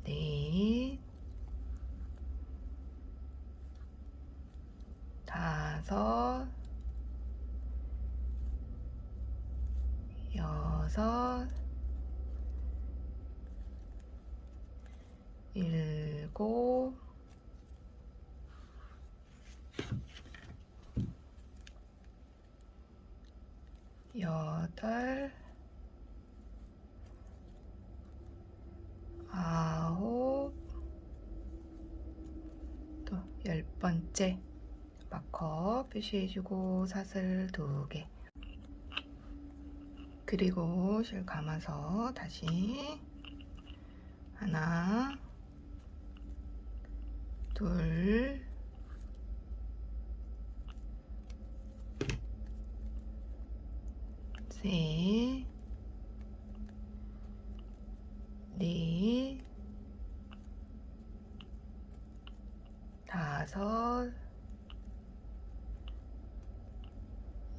넷, 다섯, 여섯, 일곱, 여덟, 아홉, 또 10번째 마커 표시해주고 사슬 2개. 그리고 실 감아서 다시 하나, 둘, 셋, 넷, 다섯,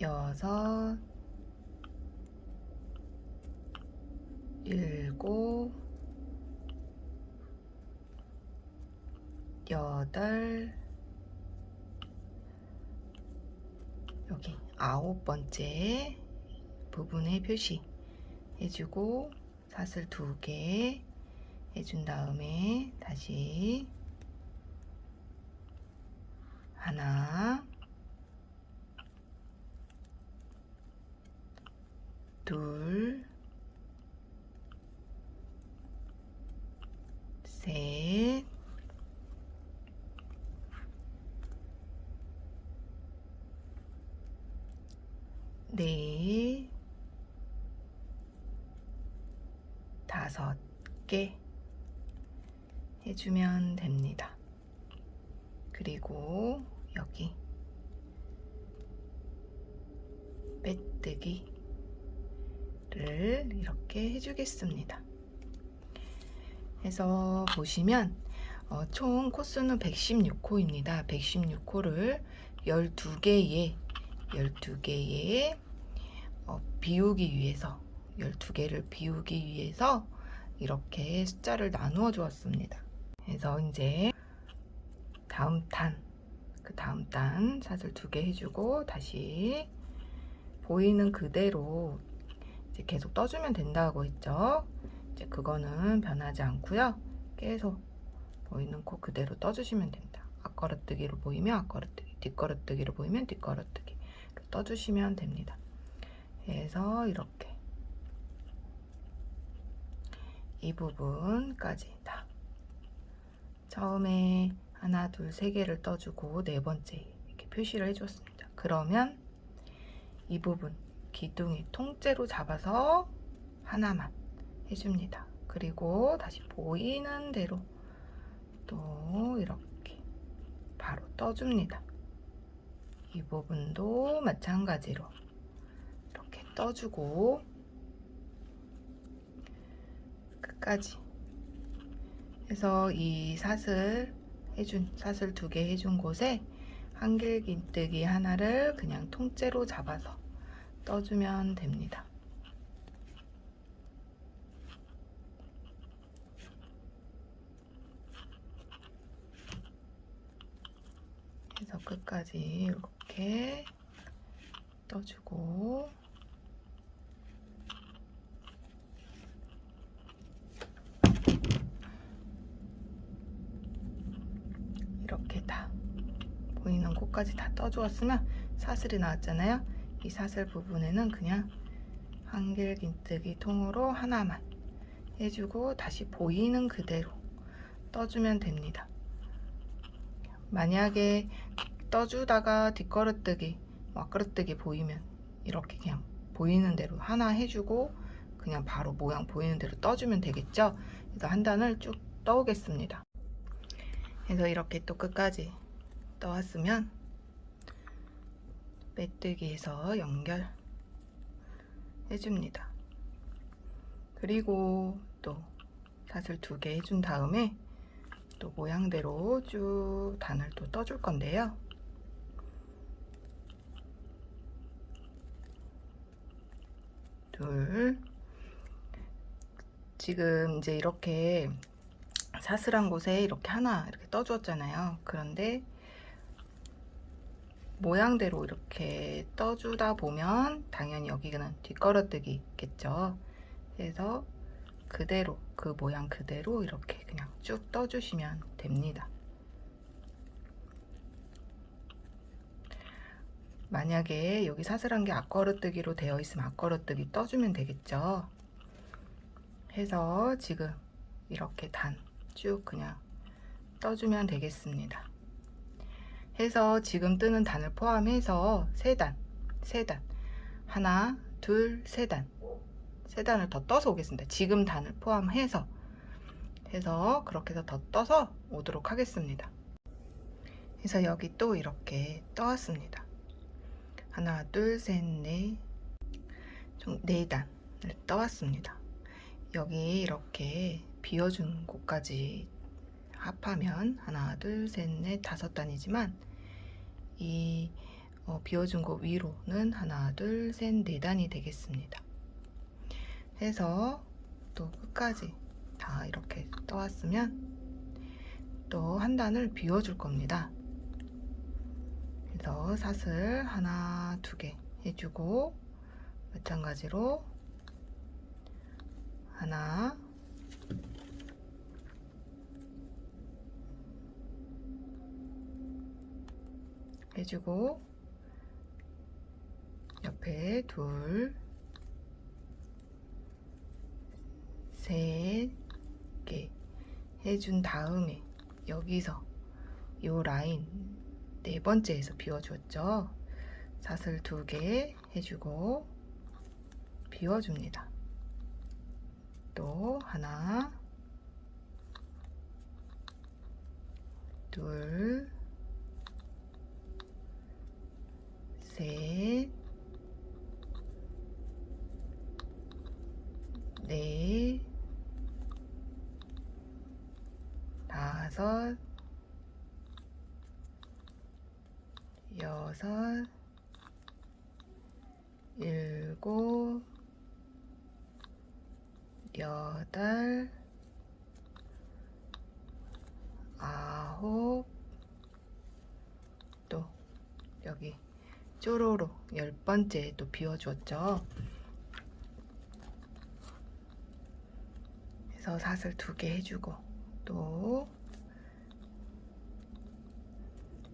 여섯, 일곱, 여덟, 여기 9번째 부분에 표시 해주고 사슬 2개 해준 다음에 다시 하나, 둘, 셋, 넷, 다섯 개 해주면 됩니다. 그리고 여기 빼뜨기를 이렇게 해주겠습니다. 해서 보시면 총 코스는 116호입니다. 116호를 12개의 비우기 위해서 12개를 비우기 위해서 이렇게 숫자를 나누어 주었습니다. 그래서 이제 다음 단 사슬 2개 해주고 다시 보이는 그대로 이제 계속 떠주면 된다고 했죠. 이제 그거는 변하지 않고요. 계속 보이는 코 그대로 떠주시면 됩니다. 앞걸어뜨기로 보이면 앞걸어뜨기, 뒷걸어뜨기로 보이면 뒷걸어뜨기 떠주시면 됩니다. 그래서 이렇게 이 부분까지 다 처음에 하나, 둘, 세 개를 떠주고 네 번째 이렇게 표시를 해줬습니다. 그러면 이 부분 기둥이 통째로 잡아서 하나만 해줍니다. 그리고 다시 보이는 대로 또 이렇게 바로 떠줍니다. 이 부분도 마찬가지로 이렇게 떠주고 끝까지 해서 이 사슬 두 개 해준 곳에 한길긴뜨기 하나를 그냥 통째로 잡아서 떠주면 됩니다. 그래서 끝까지 이렇게 떠주고 이렇게 다 보이는 곳까지 다 떠주었으면 사슬이 나왔잖아요. 이 사슬 부분에는 그냥 한길긴뜨기 통으로 하나만 해주고 다시 보이는 그대로 떠주면 됩니다. 만약에 떠주다가 뒷걸음뜨기, 앞걸음뜨기 보이면 이렇게 그냥 보이는 대로 하나 해주고 그냥 바로 모양 보이는 대로 떠주면 되겠죠. 그래서 한 단을 쭉 떠오겠습니다. 그래서 이렇게 또 끝까지 떠왔으면 빼뜨기해서 연결 해줍니다. 그리고 또 사슬 두 개 해준 다음에 또 모양대로 쭉 단을 또 떠줄 건데요. 둘. 지금 이제 이렇게 사슬한 곳에 이렇게 하나 이렇게 떠주었잖아요. 그런데 모양대로 이렇게 떠주다 보면 당연히 여기는 뒷걸어뜨기겠죠. 그래서 그대로 그 모양 그대로 이렇게 그냥 쭉 떠주시면 됩니다. 만약에 여기 사슬한 게 앞걸어뜨기로 되어 있으면 앞걸어뜨기 떠주면 되겠죠. 해서 지금 이렇게 단 쭉 그냥 떠주면 되겠습니다. 해서 지금 뜨는 단을 포함해서 세 단 하나, 둘, 세 단을 더 떠서 오겠습니다. 지금 단을 포함해서 그렇게 해서 더 떠서 오도록 하겠습니다. 그래서 여기 또 이렇게 떠왔습니다. 하나, 둘, 셋, 넷, 총 4단을 떠왔습니다. 여기 이렇게 비워준 곳까지 합하면 하나, 둘, 셋, 넷, 5단이지만 이 비워준 곳 위로는 하나, 둘, 셋, 4단이 되겠습니다. 해서 또 끝까지 다 이렇게 떠왔으면 또 한 단을 비워줄 겁니다. 그래서 사슬 하나, 2개 해주고 마찬가지로 하나, 해주고 옆에 둘, 셋 개 해준 다음에 여기서 요 라인 4번째에서 비워줬죠. 사슬 2개 해주고 비워줍니다. 또 하나, 둘, 셋, 넷, 5, 6, 7, 8, 9, 또 여기 쪼로로 10번째 또 비워줬죠. 그래서 사슬 2개 해주고 또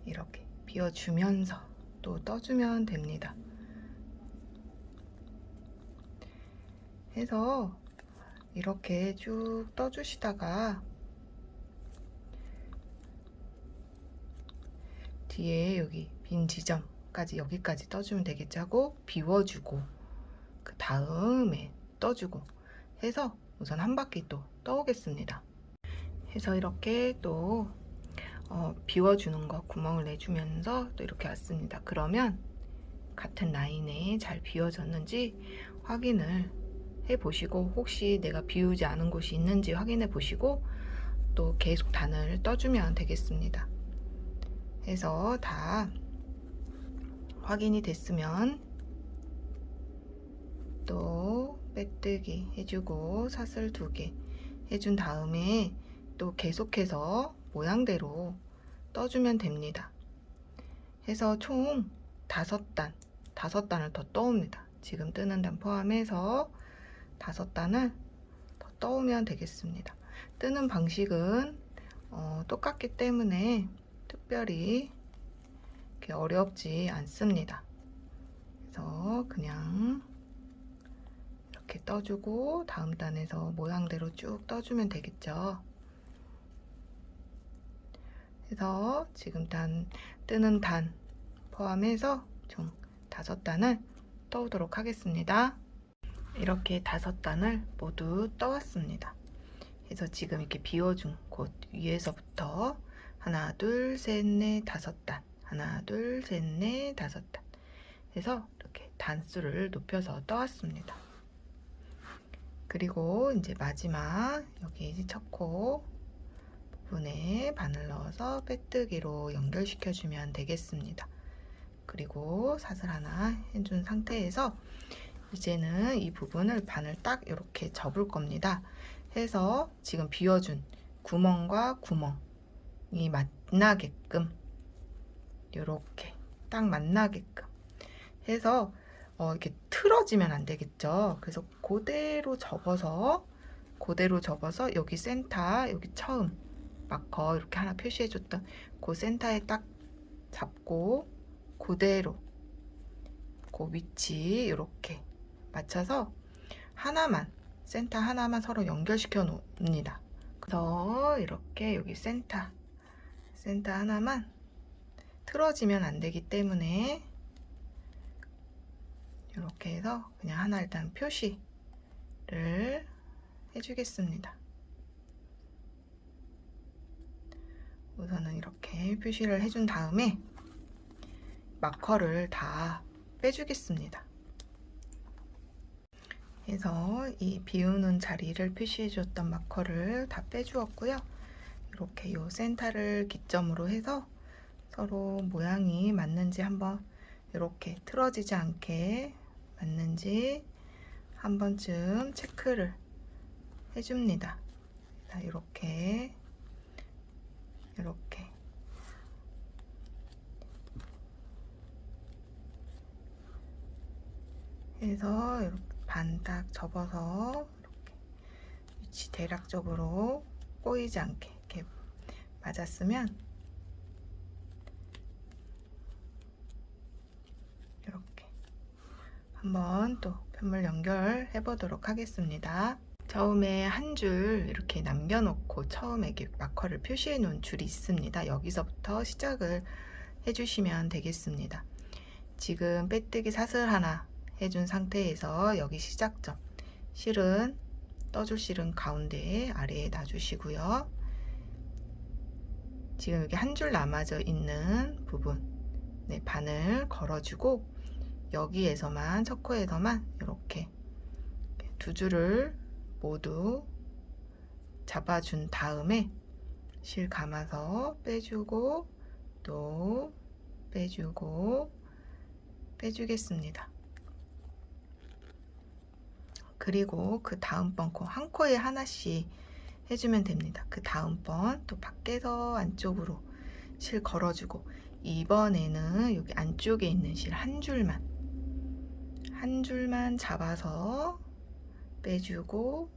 이렇게 비워주면서 또 떠주면 됩니다. 해서 이렇게 쭉 떠주시다가 뒤에 여기 빈 지점까지 여기까지 떠주면 되겠죠. 하고 비워주고 그 다음에 떠주고 해서 우선 한 바퀴 또 떠오겠습니다. 해서 이렇게 또 비워주는 거 구멍을 내주면서 또 이렇게 왔습니다. 그러면 같은 라인에 잘 비워졌는지 확인을 해 보시고, 혹시 내가 비우지 않은 곳이 있는지 확인해 보시고 또 계속 단을 떠주면 되겠습니다. 해서 다 확인이 됐으면 또 빼뜨기 해주고 사슬 2개 해준 다음에 또 계속해서 모양대로 떠주면 됩니다. 해서 총 5단을 더 떠옵니다. 지금 뜨는 단 포함해서 5단을 더 떠오면 되겠습니다. 뜨는 방식은 똑같기 때문에 특별히 이렇게 어렵지 않습니다. 그래서 그냥 이렇게 떠주고 다음 단에서 모양대로 쭉 떠주면 되겠죠. 그래서 지금 뜨는 단 포함해서 총 5단을 떠오도록 하겠습니다. 이렇게 5단을 모두 떠왔습니다. 그래서 지금 이렇게 비워준 곳 위에서부터 하나, 둘, 셋, 넷, 5단, 하나, 둘, 셋, 넷, 5단 해서 이렇게 단수를 높여서 떠왔습니다. 그리고 이제 마지막 여기 첫 코 부분에 바늘 넣어서 빼뜨기로 연결시켜주면 되겠습니다. 그리고 사슬 하나 해준 상태에서 이제는 이 부분을 바늘 딱 이렇게 접을 겁니다. 해서 지금 비워준 구멍과 구멍이 만나게끔 이렇게 딱 만나게끔 해서 이렇게 틀어지면 안 되겠죠. 그래서 그대로 접어서 여기 센터, 여기 처음 마커 이렇게 하나 표시해줬던 그 센터에 딱 잡고 그대로 그 위치 이렇게 맞춰서 센터 하나만 서로 연결시켜 놓습니다. 그래서 이렇게 여기 센터 하나만 틀어지면 안 되기 때문에 이렇게 해서 그냥 하나 일단 표시를 해주겠습니다. 우선은 이렇게 표시를 해준 다음에 마커를 다 빼주겠습니다. 해서 이 비우는 자리를 표시해 줬던 마커를 다 빼주었고요. 이렇게 요 센터를 기점으로 해서 서로 모양이 맞는지 한번 이렇게 틀어지지 않게 맞는지 한 번쯤 체크를 해줍니다. 자, 이렇게 해서 이렇게 반딱 접어서 이렇게 위치 대략적으로 꼬이지 않게 이렇게 맞았으면 이렇게 한번 또 편물 연결해 보도록 하겠습니다. 처음에 한 줄 이렇게 남겨놓고 처음에 이렇게 마커를 표시해 놓은 줄이 있습니다. 여기서부터 시작을 해주시면 되겠습니다. 지금 빼뜨기 사슬 하나 해준 상태에서 여기 시작점 떠줄 실은 가운데 아래에 놔주시고요. 지금 여기 한 줄 남아져 있는 부분 바늘 걸어주고 여기에서만 첫 코에서만 이렇게 2줄을 모두 잡아준 다음에 실 감아서 빼주고 또 빼주고 빼주겠습니다. 그리고 그 다음번 코 한 코에 하나씩 해주면 됩니다. 그 다음번 또 밖에서 안쪽으로 실 걸어주고 이번에는 여기 안쪽에 있는 실 한 줄만 잡아서 빼주고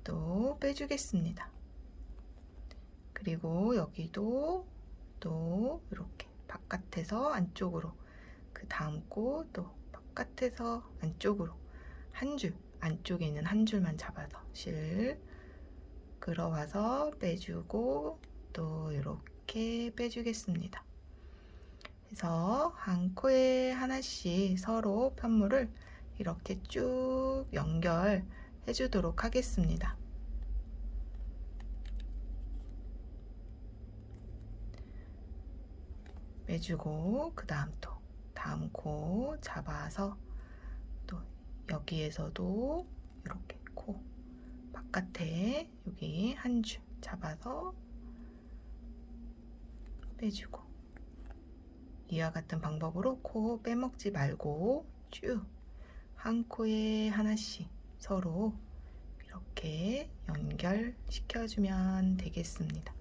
또 빼주겠습니다. 그리고 여기도 또 이렇게 바깥에서 안쪽으로 그 다음 코 또 바깥에서 안쪽으로 한 줄 안쪽에 있는 한 줄만 잡아서 실 끌어와서 빼주고 또 이렇게 빼주겠습니다. 그래서 한 코에 하나씩 서로 편물을 이렇게 쭉 연결해 주도록 하겠습니다. 빼주고 그 다음 또 다음 코 잡아서 또 여기에서도 이렇게 코 바깥에 여기 한 줄 잡아서 빼주고 이와 같은 방법으로 코 빼먹지 말고 쭉 한 코에 하나씩 서로 이렇게 연결시켜주면 되겠습니다.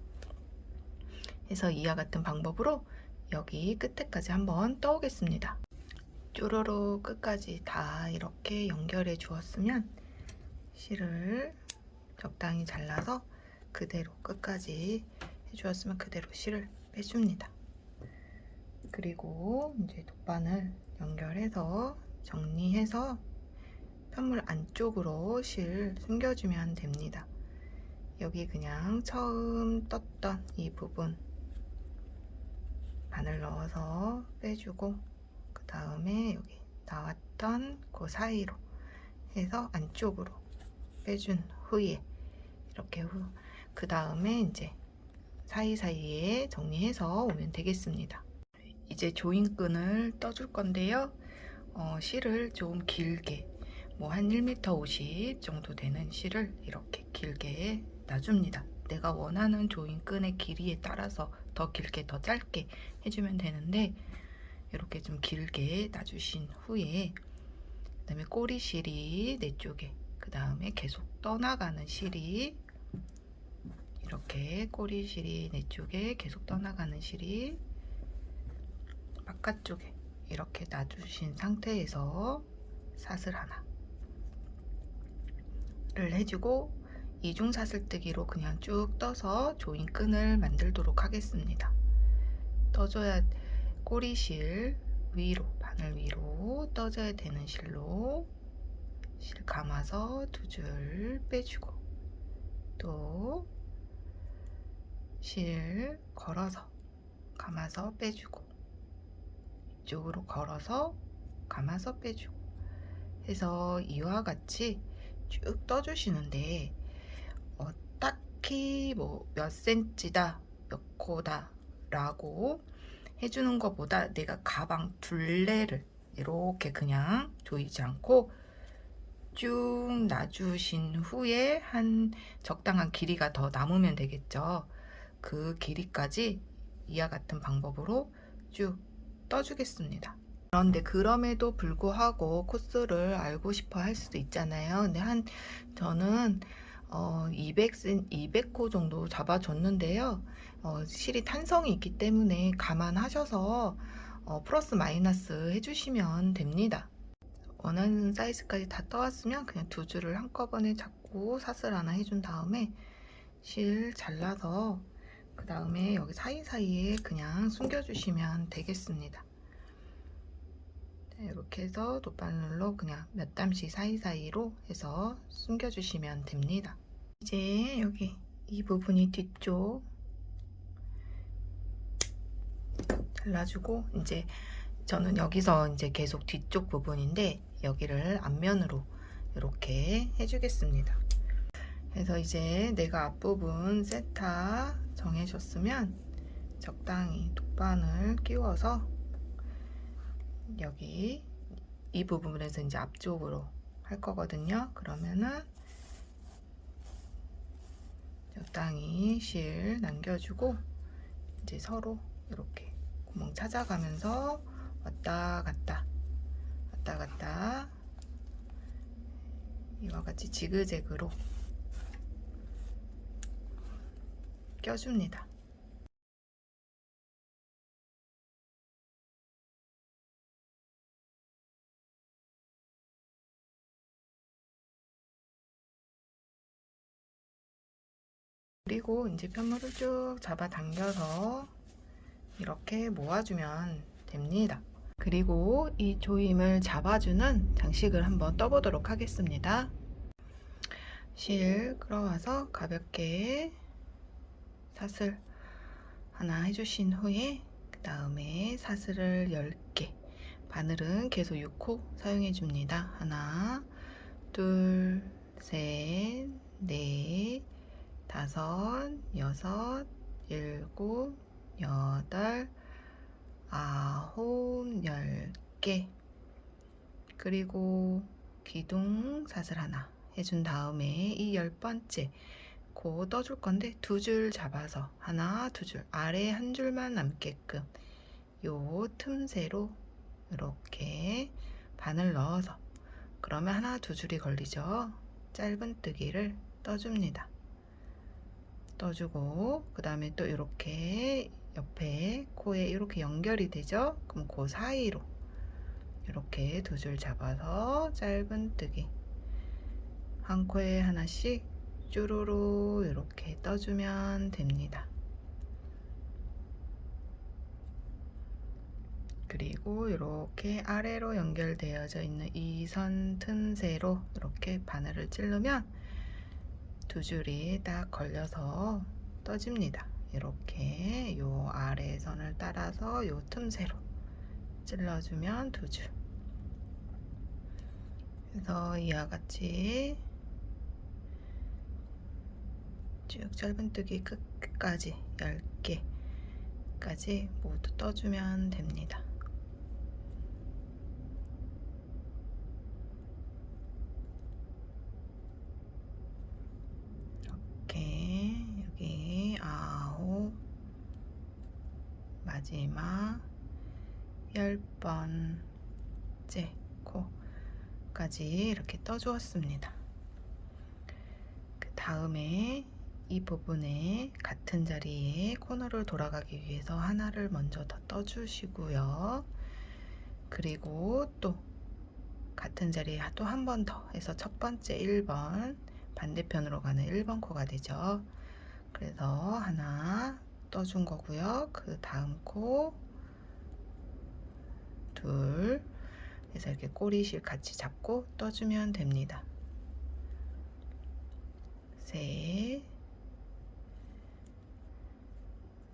그래서 이와 같은 방법으로 여기 끝에까지 한번 떠오겠습니다. 쪼로로 끝까지 다 이렇게 연결해 주었으면 실을 적당히 잘라서 그대로 끝까지 해주었으면 그대로 실을 빼줍니다. 그리고 이제 돗바늘 연결해서 정리해서 편물 안쪽으로 실 숨겨주면 됩니다. 여기 그냥 처음 떴던 이 부분 바늘 넣어서 빼주고 그 다음에 여기 나왔던 그 사이로 해서 안쪽으로 빼준 후에 이렇게 그 다음에 이제 사이사이에 정리해서 오면 되겠습니다. 이제 조인끈을 떠줄 건데요. 실을 좀 길게 뭐 한 1m 50 정도 되는 실을 이렇게 길게 놔줍니다. 내가 원하는 조인끈의 길이에 따라서 더 길게 더 짧게 해주면 되는데 이렇게 좀 길게 놔주신 후에 그 다음에 꼬리 실이 내 쪽에 그 다음에 계속 떠나가는 실이 이렇게 꼬리 실이 내 쪽에 계속 떠나가는 실이 바깥쪽에 이렇게 놔주신 상태에서 사슬 하나를 해주고 이중 사슬뜨기로 그냥 쭉 떠서 조인끈을 만들도록 하겠습니다. 떠줘야 꼬리실 위로 바늘 위로 떠줘야 되는 실로 실 감아서 두 줄 빼주고 또 실 걸어서 감아서 빼주고 이쪽으로 걸어서 감아서 빼주고 해서 이와 같이 쭉 떠주시는데 딱히 뭐 몇 센치다 몇 코다 라고 해주는 것보다 내가 가방 둘레를 이렇게 그냥 조이지 않고 쭉 놔주신 후에 한 적당한 길이가 더 남으면 되겠죠. 그 길이까지 이와 같은 방법으로 쭉 떠주겠습니다. 그런데 그럼에도 불구하고 코스를 알고 싶어 할 수도 있잖아요. 근데 저는 200코 정도 잡아줬는데요. 실이 탄성이 있기 때문에 감안하셔서 플러스 마이너스 해주시면 됩니다. 원하는 사이즈까지 다 떠왔으면 그냥 두 줄을 한꺼번에 잡고 사슬 하나 해준 다음에 실 잘라서 그 다음에 여기 사이사이에 그냥 숨겨주시면 되겠습니다. 이렇게 해서 돗바늘로 그냥 몇 담씩 사이사이로 해서 숨겨주시면 됩니다. 이제 여기 이 부분이 뒤쪽 잘라주고 이제 저는 여기서 이제 계속 뒤쪽 부분인데 여기를 앞면으로 이렇게 해주겠습니다. 그래서 이제 내가 앞부분 세타 정해줬으면 적당히 돗바늘 끼워서 여기 이 부분에서 이제 앞쪽으로 할 거거든요. 그러면은 적당히 실 남겨주고 이제 서로 이렇게 구멍 찾아가면서 왔다 갔다 왔다 갔다 이와 같이 지그재그로 껴줍니다. 그리고 이제 편물을 쭉 잡아 당겨서 이렇게 모아주면 됩니다. 그리고 이 조임을 잡아주는 장식을 한번 떠보도록 하겠습니다. 실 끌어와서 가볍게 사슬 하나 해주신 후에 그 다음에 사슬을 10개, 바늘은 계속 6호 사용해 줍니다. 하나, 둘, 셋, 넷, 다섯, 여섯, 일곱, 여덟, 아홉, 10개. 그리고 기둥 사슬 하나 해준 다음에 이 10번째 고 떠줄 건데 두 줄 잡아서 하나, 두 줄, 아래 한 줄만 남게끔 요 틈새로 이렇게 바늘 넣어서, 그러면 하나, 두 줄이 걸리죠. 짧은뜨기를 떠줍니다. 떠주고 그 다음에 또 이렇게 옆에 코에 이렇게 연결이 되죠. 그럼 그 사이로 이렇게 두 줄 잡아서 짧은뜨기 한 코에 하나씩 쭈루루 이렇게 떠주면 됩니다. 그리고 이렇게 아래로 연결되어져 있는 이 선 틈새로 이렇게 바늘을 찌르면 두 줄이 딱 걸려서 떠집니다. 이렇게 요 아래 선을 따라서 요 틈새로 찔러주면 두 줄. 그래서 이와 같이 쭉 짧은뜨기 끝까지 10개까지 모두 떠주면 됩니다. 이렇게 여기 9, 마지막 10번째 코까지 이렇게 떠주었습니다. 그 다음에 이 부분에 같은 자리에 코너를 돌아가기 위해서 하나를 먼저 더 떠주시고요. 그리고 또 같은 자리에 또 한 번 더 해서 첫 번째 1번 반대편으로 가는 1번 코가 되죠. 그래서 하나 떠준 거고요. 그 다음 코 둘 해서 이렇게 꼬리실 같이 잡고 떠주면 됩니다. 셋,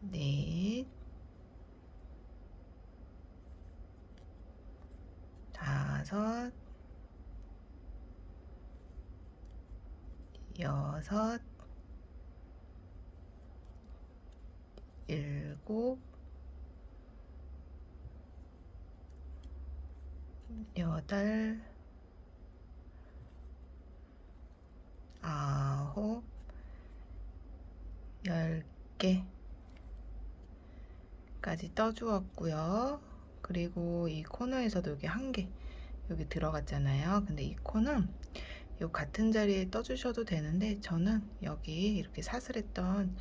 넷, 다섯, 여섯, 일곱, 여덟, 아홉, 10개까지 떠주었고요. 그리고 이 코너에서도 여기 한 개 여기 들어갔잖아요. 근데 이 코는 요 같은 자리에 떠주셔도 되는데 저는 여기 이렇게 사슬했던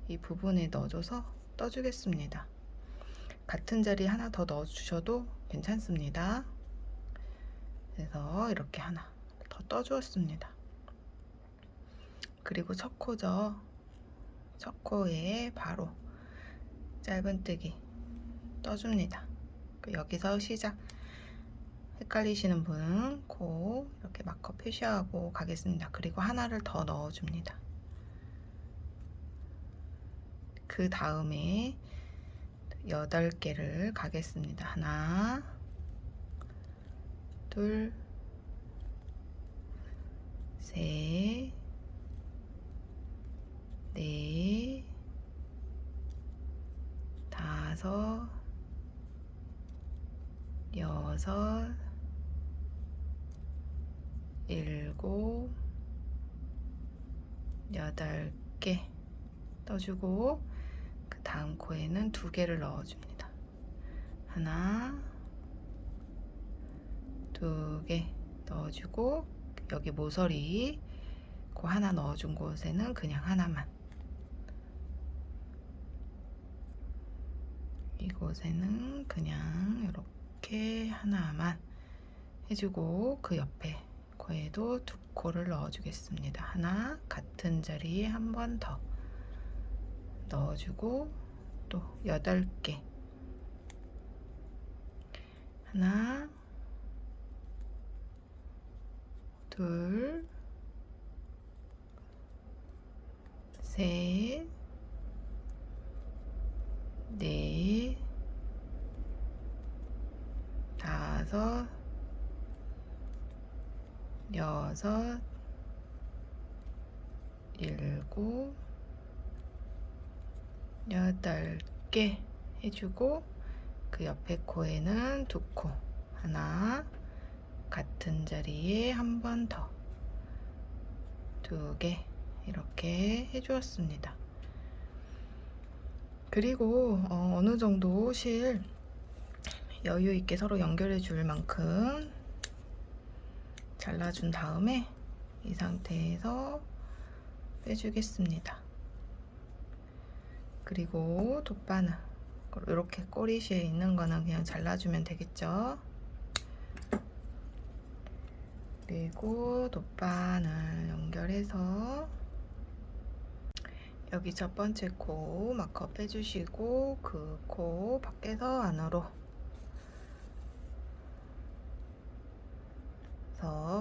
이 부분에 넣어줘서 떠주겠습니다. 같은 자리에 하나 더 넣어주셔도 괜찮습니다. 그래서 이렇게 하나 더 떠주었습니다. 그리고 첫 코죠. 첫 코에 바로 짧은뜨기 떠줍니다. 여기서 시작. 헷갈리시는 분은 코 이렇게 마커 표시하고 가겠습니다. 그리고 하나를 더 넣어줍니다. 그 다음에 8개를 가겠습니다. 하나, 둘, 셋, 넷, 다섯, 여섯, 일곱, 8개 떠주고 그 다음 코에는 2개를 넣어줍니다. 하나, 2개 넣어주고 여기 모서리 그 하나 넣어준 곳에는 그냥 하나만, 이곳에는 그냥 이렇게 하나만 해주고 그 옆에 코에도 2코를 넣어주겠습니다. 하나 같은 자리에 한 번 더 넣어주고 또 8개 하나, 둘, 셋, 넷, 다섯, 여섯, 일곱, 여덟 개 해주고 그 옆에 코에는 두 코, 하나, 같은 자리에 한 번 더, 두 개 이렇게 해주었습니다. 그리고 어느 정도 실 여유 있게 서로 연결해 줄 만큼 잘라준 다음에 이 상태에서 빼주겠습니다. 그리고 돗바늘 이렇게 꼬리실 있는 거는 그냥 잘라주면 되겠죠. 그리고 돗바늘 연결해서 여기 첫 번째 코 마커 빼주시고 그 코 밖에서 안으로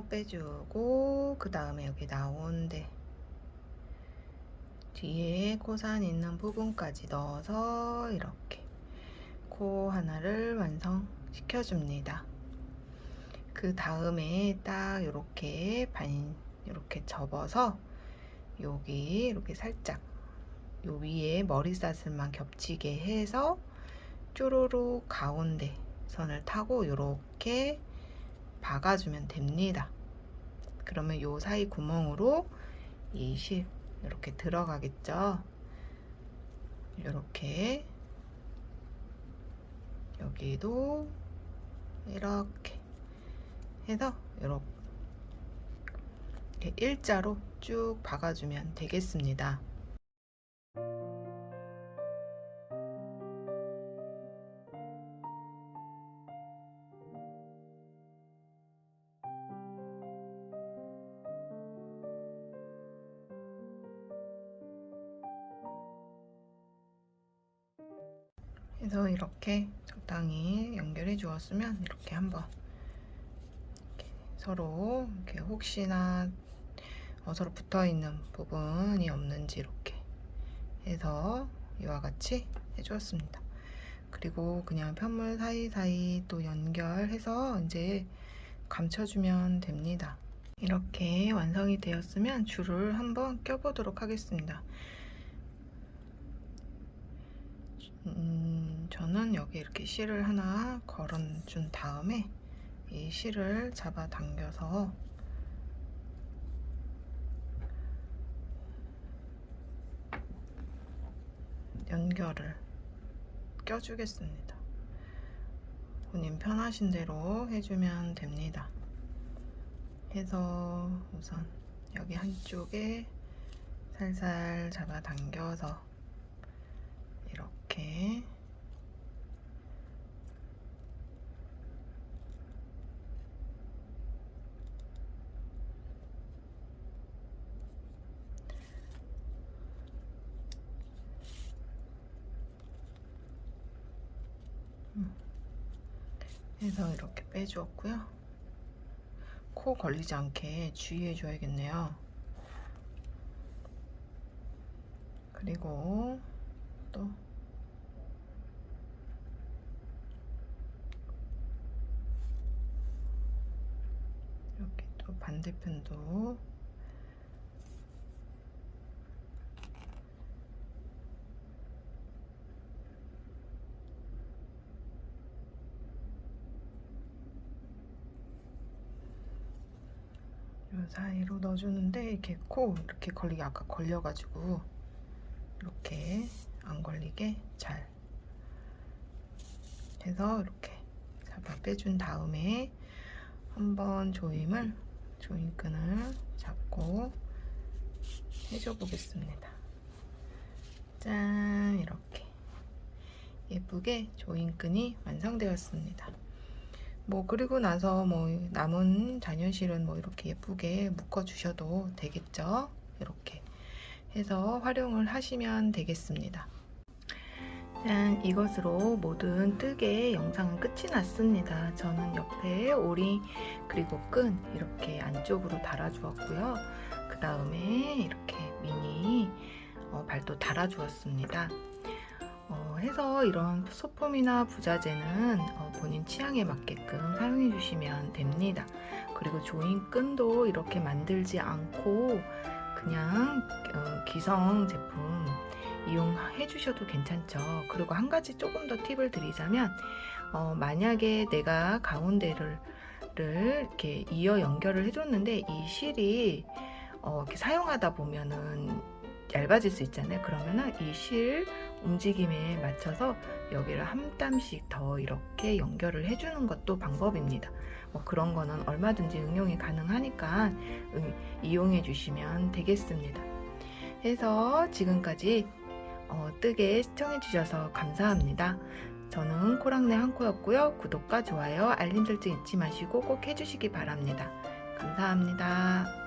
빼주고 그 다음에 여기 나온데 뒤에 코산 있는 부분까지 넣어서 이렇게 코 하나를 완성시켜 줍니다. 그 다음에 딱 이렇게 이렇게 접어서 여기 이렇게 살짝 요 위에 머리사슬만 겹치게 해서 쪼로록 가운데 선을 타고 이렇게 박아주면 됩니다. 그러면 요 사이 구멍으로 이 실 이렇게 들어가겠죠. 이렇게 여기도 이렇게 해서 이렇게 일자로 쭉 박아주면 되겠습니다. 그래서 이렇게 적당히 연결해 주었으면 이렇게 한번 이렇게 서로 이렇게 혹시나 서로 붙어 있는 부분이 없는지 이렇게 해서 이와 같이 해주었습니다. 그리고 그냥 편물 사이사이 또 연결해서 이제 감춰주면 됩니다. 이렇게 완성이 되었으면 줄을 한번 껴보도록 하겠습니다. 저는 여기 이렇게 실을 하나 걸어준 다음에 이 실을 잡아 당겨서 연결을 껴주겠습니다. 본인 편하신 대로 해주면 됩니다. 해서 우선 여기 한쪽에 살살 잡아 당겨서 이렇게 해서 이렇게 빼주었고요. 코 걸리지 않게 주의해 줘야겠네요. 그리고 또 이렇게 또 반대편도 이 사이로 넣어주는데 이렇게 코 이렇게 걸리게 아까 걸려가지고 이렇게 안 걸리게 잘 해서 이렇게 잡아 빼준 다음에 한번 조임끈을 잡고 해줘 보겠습니다. 짠, 이렇게 예쁘게 조임끈이 완성되었습니다. 뭐 그리고 나서 뭐 남은 잔여실은 뭐 이렇게 예쁘게 묶어 주셔도 되겠죠. 이렇게 해서 활용을 하시면 되겠습니다. 짠! 이것으로 모든 뜨개 영상은 끝이 났습니다. 저는 옆에 오리 그리고 끈 이렇게 안쪽으로 달아주었고요. 그 다음에 이렇게 미니 발도 달아주었습니다. 해서 이런 소품이나 부자재는 본인 취향에 맞게끔 사용해 주시면 됩니다. 그리고 조인 끈도 이렇게 만들지 않고 그냥 기성 제품 이용해 주셔도 괜찮죠. 그리고 한 가지 조금 더 팁을 드리자면 만약에 내가 가운데를 이렇게 이어 연결을 해줬는데 이 실이 이렇게 사용하다 보면은 얇아질 수 있잖아요. 그러면은 이 실 움직임에 맞춰서 여기를 한 땀씩 더 이렇게 연결을 해주는 것도 방법입니다. 그런 거는 얼마든지 응용이 가능하니까 이용해 주시면 되겠습니다. 해서 지금까지 뜨개 시청해 주셔서 감사합니다. 저는 코랑네 한코였고요. 구독과 좋아요, 알림 설정 잊지 마시고 꼭 해주시기 바랍니다. 감사합니다.